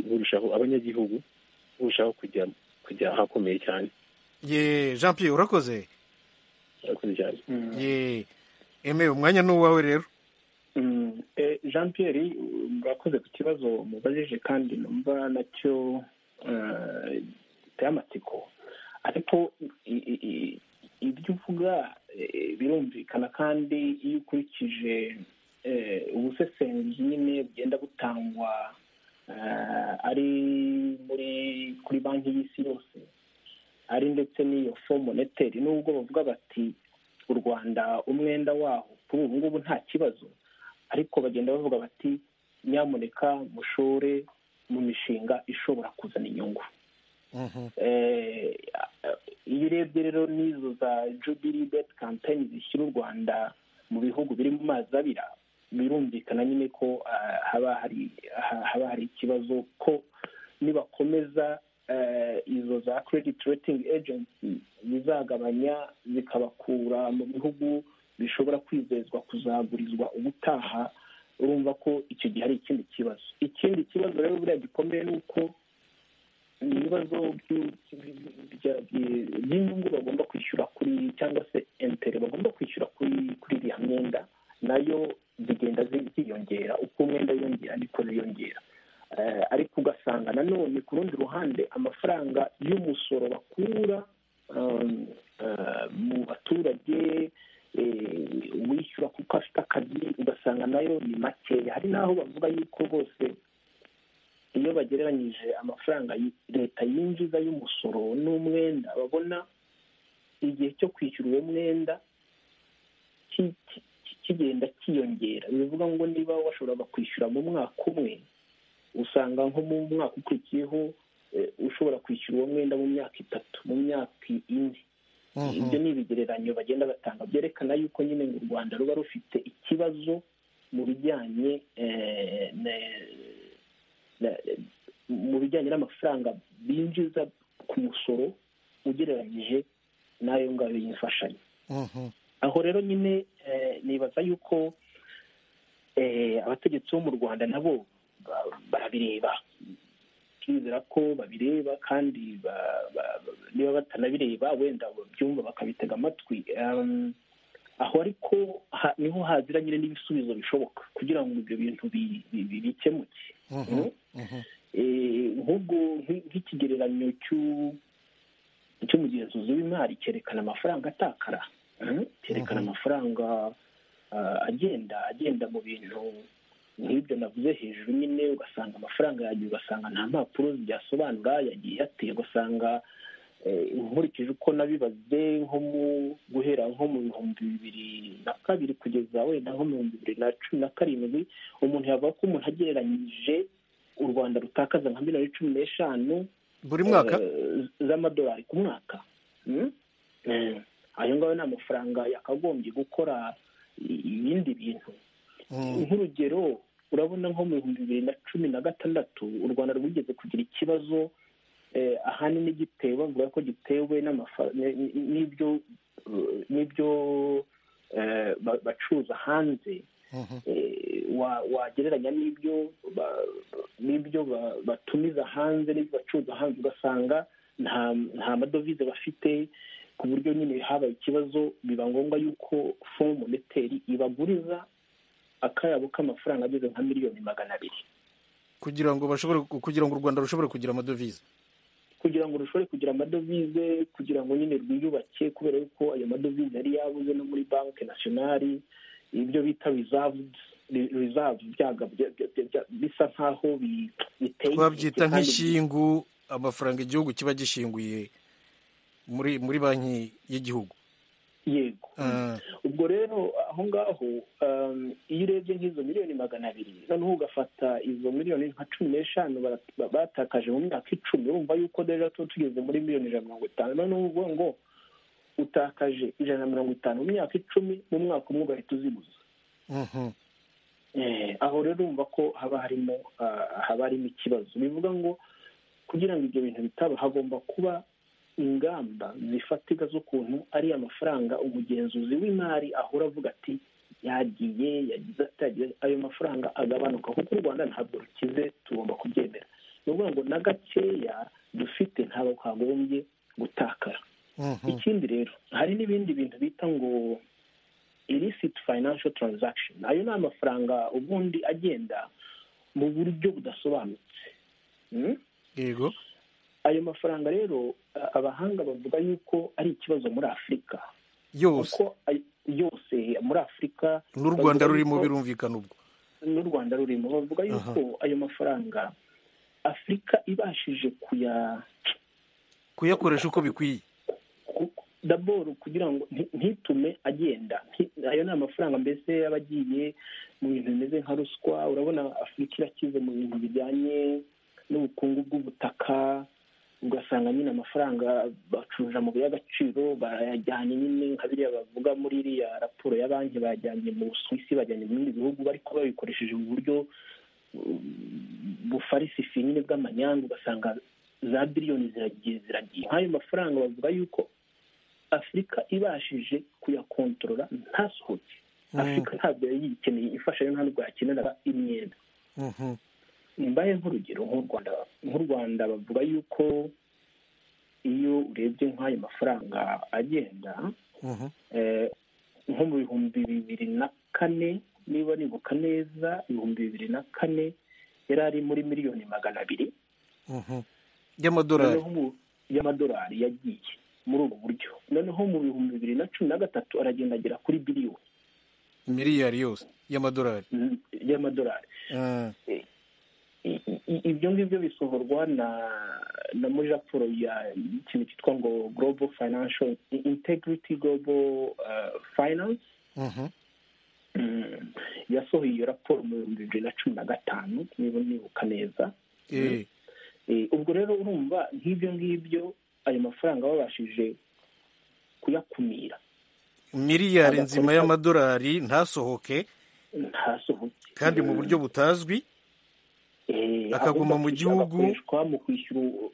burushaho, abanyagihugu burushaho kujya ahakomeye cyane. Jean Pierre urakoze. Urakoze cyane. Aime, umwanya ni uwawe rero. Jean Pierre urakoze ku kibazo mubajije, kandi numva nacyo giteye amatsiko, ariko ibyo uvuga birumvikana, kandi iyo ukurikije ubusesenguzi nyine bugenda butangwa ari kuri banki y'isi yose, ari ndetse n'iyo Fond Monetaire, nubwo bavuga bati u Rwanda umwenda waho kuri ubu ngubu nta kibazo, ariko bagenda bavuga bati nyamuneka mushore mu mishinga ishobora kuzana inyungu. Iyo urebye rero n'izo za Jubilee Debt Campaign zishyira u Rwanda mu bihugu biri mu mazi abira, birumvikana nyine ko haba hari ikibazo ko nibakomeza izo za credit rating agency zizagabanya zikabakura mu bihugu bishobora kwizezwa kuzagurizwa ubutaha. Urumva ko icyo gihe hari ikindi kibazo. Ikindi kibazo rero buriya gikomeye ni uko ibibazo by'inyungu bagomba kwishyura kuri, cyangwa se intere bagomba kwishyura kuri iriya myenda, nayo zigenda ziyongera. Uko umwenda wiyongera niko ziyongera. Ariko ugasanga nanone ku rundi ruhande amafaranga y'umusoro bakura mu baturage wishyura kuko afite akazi, ugasanga nayo ni makeya. Hari n'aho bavuga yuko bose iyo bagereranyije amafaranga leta yinjiza y'umusoro n'umwenda, babona igihe cyo kwishyura uwo mwenda kigenda kiyongera. Bivuga ngo niba washoboraga kwishyura mu mwaka umwe, usanga nko mu mwaka ukurikiyeho ushobora kwishyura uwo mwenda mu myaka 3, mu myaka 4. Ibyo ni ibigereranyo bagenda batanga byerekana yuko nyine ngo u Rwanda ruba rufite ikibazo mu bijyanye n'amafaranga binjiza ku musoro ugereranyije n'ayo ngayo y'imfashanyo. Aho rero nyine nibaza yuko abategetsi bo mu Rwanda nabo barabireba, turizera ko babireba kandi niba batanabireba wenda babyumva bakabitega amatwi. Aho ariko niho hazira nyine n'ibisubizo bishoboka kugira ngo ibyo bintu bikemuke. Nk'ubwo nk'ikigereranyo cy'umugenzuzi w'imari cyerekana amafaranga atakara, cyerekana amafaranga agenda mu bintu nk'ibyo navuze hejuru nyine, ugasanga amafaranga yagiye, ugasanga nta mpapuro ziyasobanura, yagiye yateye, ugasanga nkurikije uko nabibaze guhera nko mu 2002 kugeza wenda nko mu 2017 umuntu yavuga ko umuntu agereranyije u Rwanda rutakaza nka miliyoni 15 buri mwaka z'amadolari ku mwaka. Ayo ngayo ni amafaranga yakagombye gukora ibindi bintu. Nk'urugero urabona nko mu 2016 u Rwanda rwigeze kugira ikibazo ahanini gitewe, bavuga ko gitewe n'ibyo bacuruza hanze. Wagereranya n'ibyo batumiza hanze n'ibyo bacuruza hanze, ugasanga nta madovize bafite, ku buryo nyine habaye ikibazo biba ngombwa yuko Fond Monetaire ibaguriza akayabo k'amafaranga ageze nka miliyoni 200 kugira ngo u Rwanda rushobore kugira amadovize, kugira ngo rushobore kugira amadovize, kugira ngo nyine rwiyubake, kubera yuko ayo madovize yari yabuze no muri banki nasiyonari, ibyo bita reserve bisa nkaho biteye, twabyita nk'ishingu, amafaranga igihugu kiba gishinguye muri banki y'igihugu. Yego. Ubwo rero aho ngaho iyo urebye nk'izo miliyoni 200 noneho ugafata izo miliyoni nka 15 batakaje mu myaka 10, urumva yuko rero tugeze muri miliyoni 150. noneho uvuga ngo utakaje 150 mu myaka 10, mu mwaka umwe ugahita uziguza. Aho rero urumva ko haba harimo ikibazo. Bivuga ngo kugira ngo ibyo bintu bitaba, hagomba kuba ingamba zifatika z'ukuntu ari amafaranga umugenzuzi w'imari ahora avuga ati yagize ayo mafaranga agabanuka, kuko u Rwanda ntabwo rukize, tugomba kubyemera. Ni ukuvuga ngo na gakeya dufite ntabwo kagombye gutakara. Ikindi rero hari n'ibindi bintu bita ngo illicit financial transaction. Ayo ni amafaranga ubundi agenda mu buryo budasobanutse. Yego. Ayo mafaranga rero abahanga bavuga yuko ari ikibazo muri Afurika yose, muri Afurika, n'u Rwanda rurimo, birumvikana. Ubwo n'u Rwanda rurimo, bavuga yuko ayo mafaranga Afurika ibashije kuyakoresha uko bikwiye, daboro kugira ngo ntitume agenda. Ayo ni amafaranga mbese aba agiye mu bintu bimeze nka ruswa. Urabona Afurika irakize mu bintu bijyanye n'ubukungu bw'ubutaka, ugasanga nyine amafaranga bacuruje amabuye y'agaciro bayajyanye nyine nka biriya bavuga muri iriya raporo ya banki, bajyanye mu Suisse, bajyanye mu bindi bihugu, ariko babikoresheje mu buryo bufarisifi nyine bw'amanyanga, ugasanga za biliyoni ziragiye. Nk'ayo mafaranga bavuga yuko Afurika ibashije kuyakontorora ntasohoke. Afurika ntabwo yari yikeneye imfashanyo, nta nubwo yakeneraga imyenda. Mbaye nk'urugero nk'u Rwanda bavuga yuko iyo urebye nk'ayo mafaranga agenda nko mu 2004, niba nibuka neza, 2004 yari ari muri miliyoni 200 y'amadolari yagiye muri ubu buryo. Noneho mu 2013 aragenda agera kuri biliyoni, miliyari yose y'amadolari. Ibyo ngibyo bisohorwa na muri raporo ya ikintu cyitwa ngo Global Financial Integrity, Global Finance. Yasohoye iyo raporo mu 2015 niba nibuka neza. Ubwo rero urumva nk'ibyo ngibyo ayo mafaranga babashije kuyakumira. Miliyari nzima y'amadolari ntasohoke kandi mu buryo butazwi, akaguma mu gihugu mu kwishyura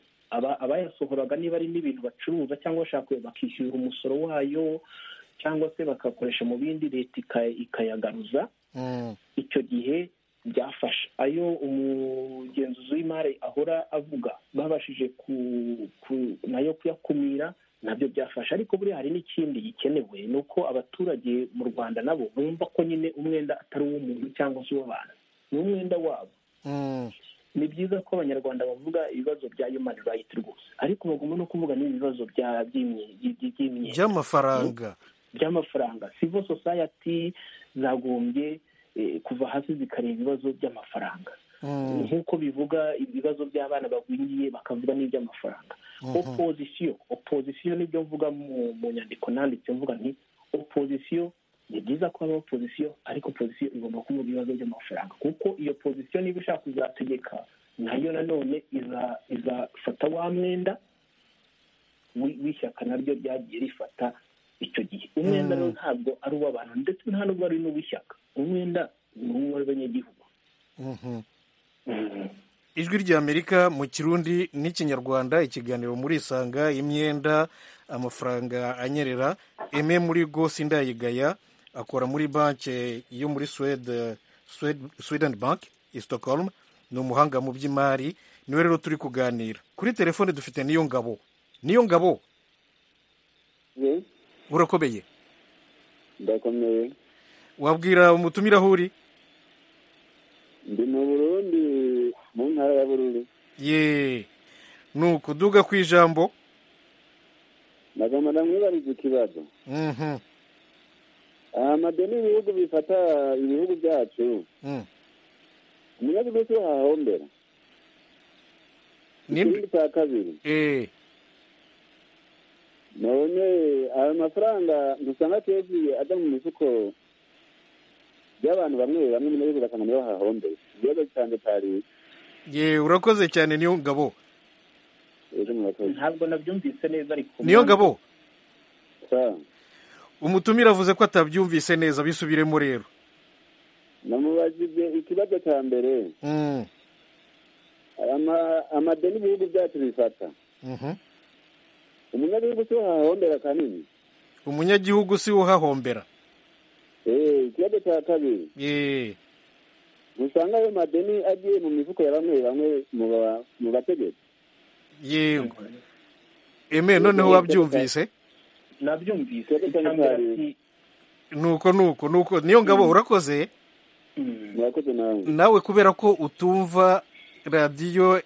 abayasohoraga, niba ari n'ibintu bacuruza cyangwa bashaka bakishyura umusoro wayo, cyangwa se bakakoresha mu bindi leta ikayagaruza. Icyo gihe byafasha. Ayo umugenzuzi w'imari ahora avuga bidufasha. Ariko buriya hari n'ikindi gikenewe, ni uko abaturage mu Rwanda nabo bumva ko nyine umwenda atari uw'umuntu cyangwa se uw'abantu, ni umwenda wabo. Ni byiza ko abanyarwanda bavuga ibibazo bya human right rwose, ariko bagomba no kuvuga n'ibibazo by'amafaranga. Civil society zagombye kuva hasi zikareba ibibazo by'amafaranga, nk'uko bivuga ibibazo by'abana bagwingiye bakavuga n'iby'amafaranga. Opposition nibyo mvuga mu nyandiko nanditse, mvuga nti opposition ni byiza ko haba opposition, ariko opposition igomba kuvuga ibibazo by'amafaranga, kuko iyo opposition niba ishaka kuzategeka nayo nanone izafata wa mwenda w'ishyaka naryo ryagiye rifata icyo gihe. Umwenda rero ntabwo ari uw'abantu, ndetse nta nubwo ari n'uw'ishyaka, umwenda ni uw'abanyagihugu. Ijwi ry'Amerika mu Kirundi n'Ikinyarwanda, ikiganiro muri Isanga, imyenda, amafaranga anyerera. Aime muri Gose Ndayigaya akora muri banki yo muri Sweden Bank i Stockholm, ni umuhanga mu by'imari, niwe rero turi kuganira. Kuri telefone dufite Niyongabo. Urakomeye? Ndakomeye. Wabwira umutumira aho uri? Ndi mu Burundi, mu ntara ya Bururi. Nuko duga ku ijambo. Nagomba ndamwibariza ikibazo. Amadeni y'ibihugu bifata ibihugu byacu, umunyagihugu se wahombera? Ikindi cya kabiri, none ayo mafaranga dusanga kenshi ajya mu mifuko by'abantu bamwe bamwe mu bihugu ugasanga nibo hahombera. Ikibazo cyane cyari urakoze cyane Niyongabo. Ntabwo nabyumvise neza, ariko Niyongabo, umutumira avuze ko atabyumvise neza, bisubiremo rero. Namubajije ikibazo cya mbere, amadeni ibihugu byacu bifata, umunyagihugu si wo hahombera kanini? Umunyagihugu si wo hahombera. Ikibazo cya kabiri, usanga ayo madeni agiye mu mifuko ya bamwe bamwe mu bategetsi. Yego. Aime, noneho wabyumvise? Nabyumvise. Nuko Niyongabo, urakoze. Murakoze nawe kubera ko utumva radiyo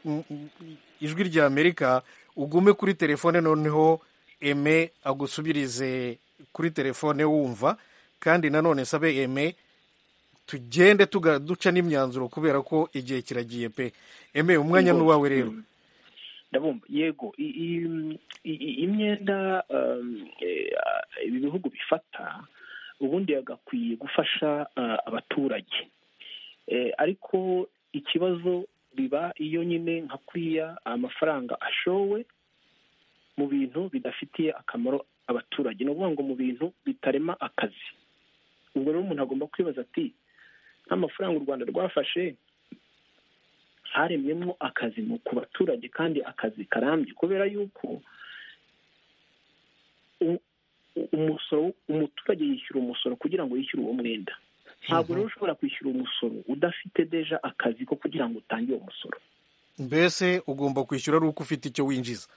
Ijwi ry'Amerika, ugume kuri telefone, noneho Aime agusubirize kuri telefone wumva. Kandi nanone sabe Aime tugende duca n'imyanzuro kubera ko igihe kiragiye pe. Aime, umwanya n'uwawe rero. Ndabumva. Yego, imyenda ibi bihugu bifata ubundi yagakwiye gufasha abaturage, ariko ikibazo biba iyo nyine nka kuriya amafaranga ashowe mu bintu bidafitiye akamaro abaturage, ni ukuvuga ngo mu bintu bitarema akazi. Ubwo rero umuntu agomba kwibaza ati, nk'amafaranga u Rwanda rwafashe haremyemo akazi ku baturage, kandi akazi karambye, kubera yuko umuturage yishyura umusoro kugira ngo yishyure uwo mwenda. Ntabwo rero ushobora kwishyura umusoro udafite deja akazi ko kugira ngo utange uwo musoro. Mbese ugomba kwishyura ari uko ufite icyo winjiza.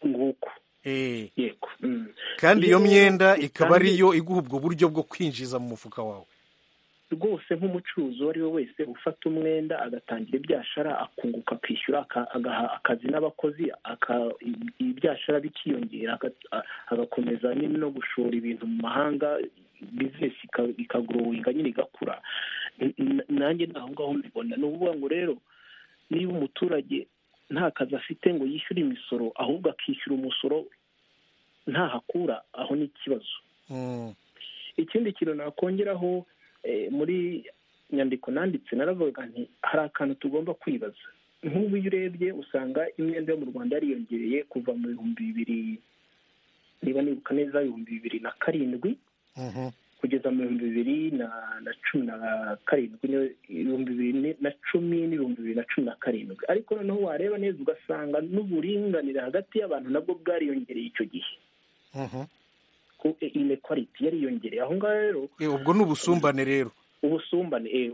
Nguko. Yego. Kandi iyo myenda ikaba ariyo iguha ubwo buryo bwo kwinjiza mu mufuka wawe. Rwose nk'umucuruzi uwo ari we wese ufata umwenda agatangira ibyashara, akunguka, akishyura, agaha akazi n'abakozi, ibyashara bikiyongera, agakomeza no gushora ibintu mu mahanga, bizinesi ikagorowinga nyine igakura. Nanjye aho ngaho mbibona. Ni ukuvuga ngo rero niba umuturage nta kazi afite ngo yishyure imisoro, ahubwo akishyura umusoro ntahakura, aho ni ikibazo. Ikindi kintu nakongeraho, muri nyandiko nanditse naravuga nti hari akantu tugomba kwibaza. Nk'ubu iyo urebye usanga imyenda yo mu Rwanda yariyongereye kuva mu 2000, niba nibuka neza 2007 kugeza mu 2017, 2010 ariko noneho wareba neza ugasanga n'uburinganire hagati y'abantu nabwo bwariyongereye icyo gihe. Inequality yariyongereye aho ngaho rero. Ubwo n'ubusumbane rero. Ubusumbane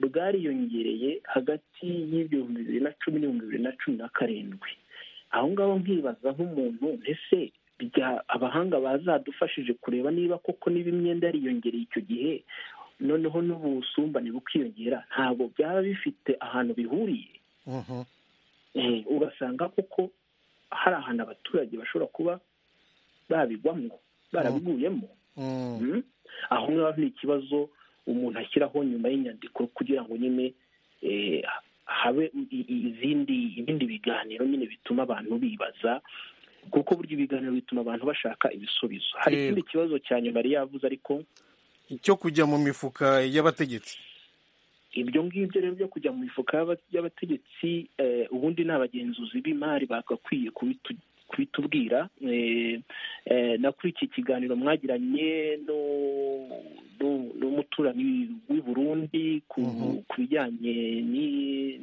bwariyongereye hagati y'2010 n'2017. Aho ngaho nkibaza nk'umuntu, ese abahanga bazadufashije kureba niba koko niba imyenda yariyongereye icyo gihe noneho n'ubusumbane bukiyongera, ntabwo byaba bifite ahantu bihuriye. Ugasanga koko hari ahantu abaturage bashobora kuba babigwamo, barabiguyemo. Aho ngaho ni ikibazo umuntu ashyiraho nyuma y'inyandiko kugira ngo nyine habe ibindi biganiro nyine bituma abantu bibaza, kuko burya ibiganiro bituma abantu bashaka ibisubizo. Hari ikindi kibazo cya nyuma yari yavuze ariko cyo kujya mu mifuka y'abategetsi. Ibyo ngibyo rero byo kujya mu mifuka y'abategetsi, ubundi ni abagenzuzi b'imari bagakwiye kubitubwira. Na kuri iki kiganiro mwagiranye n'umuturanyi w'i Burundi ku bijyanye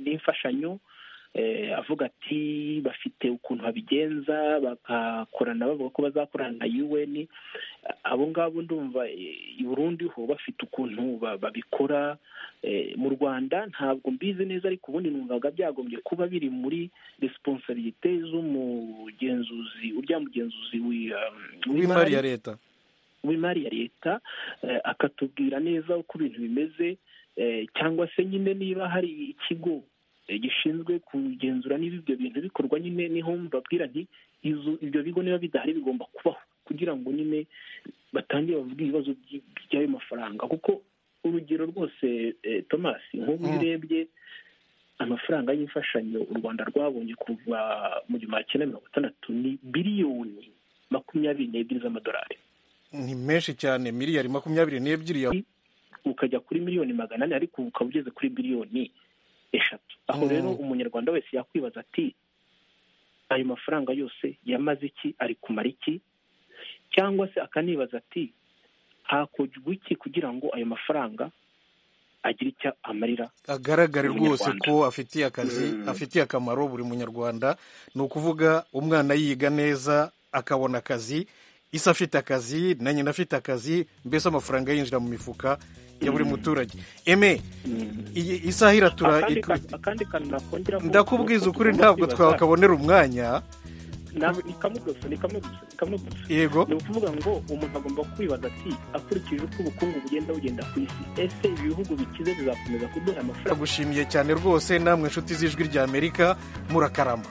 n'imfashanyo, avuga ati bafite ukuntu babigenza, bagakorana bavuga ko bazakorana na UN. Abo ngabo ndumva i Burundi ho bafite ukuntu babikora. Mu Rwanda ntabwo mbizi neza, ariko ubundi numvaga byagombye kuba biri muri responsabilité z'umugenzuzi, urya mugenzuzi w'imari ya leta, akatubwira neza uko ibintu bimeze, cyangwa se nyine niba hari ikigo gishinzwe kugenzura niba ibyo bintu bikorwa, nyine niho mbabwira nti ibyo bigo niba bidahari bigomba kubaho, kugira ngo nyine batangire bavuge ibibazo by'ayo mafaranga. Kuko urugero rwose Thomas, nk'ubu urebye amafaranga y'imfashanyo u Rwanda rwabonye kuva mu 1960 ni biliyoni 22 z'amadolari. Ni menshi cyane, miliyari 22 ukajya kuri miliyoni 400, ariko ukaba ugeze kuri biliyoni 3. Aho rero umunyarwanda wese yakwibaza ati ayo mafaranga yose yamaze iki, ari kumara iki? Cyangwa se akanibaza ati hakorwa iki kugira ngo ayo mafaranga agire icyo amarira, agaragare rwose ko afitiye akazi, afitiye akamaro buri munyarwanda. Ni ukuvuga umwana yiga neza akabona akazi, isi afite akazi na nyina afite akazi, mbese amafaranga yinjira mu mifuka ya buri muturage. Isaha iratura. Ndakubwiza ukuri ntabwo twakabonera umwanya. Ni kamwe gusa. Yego. Ni ukuvuga ngo umuntu agomba kwibaza ati akurikije uko ubukungu bugenda ku isi, ese ibihugu bikize bizakomeza kuduha amafaranga? Ndagushimiye cyane rwose, namwe inshuti z'Ijwi ry'Amerika, murakarama.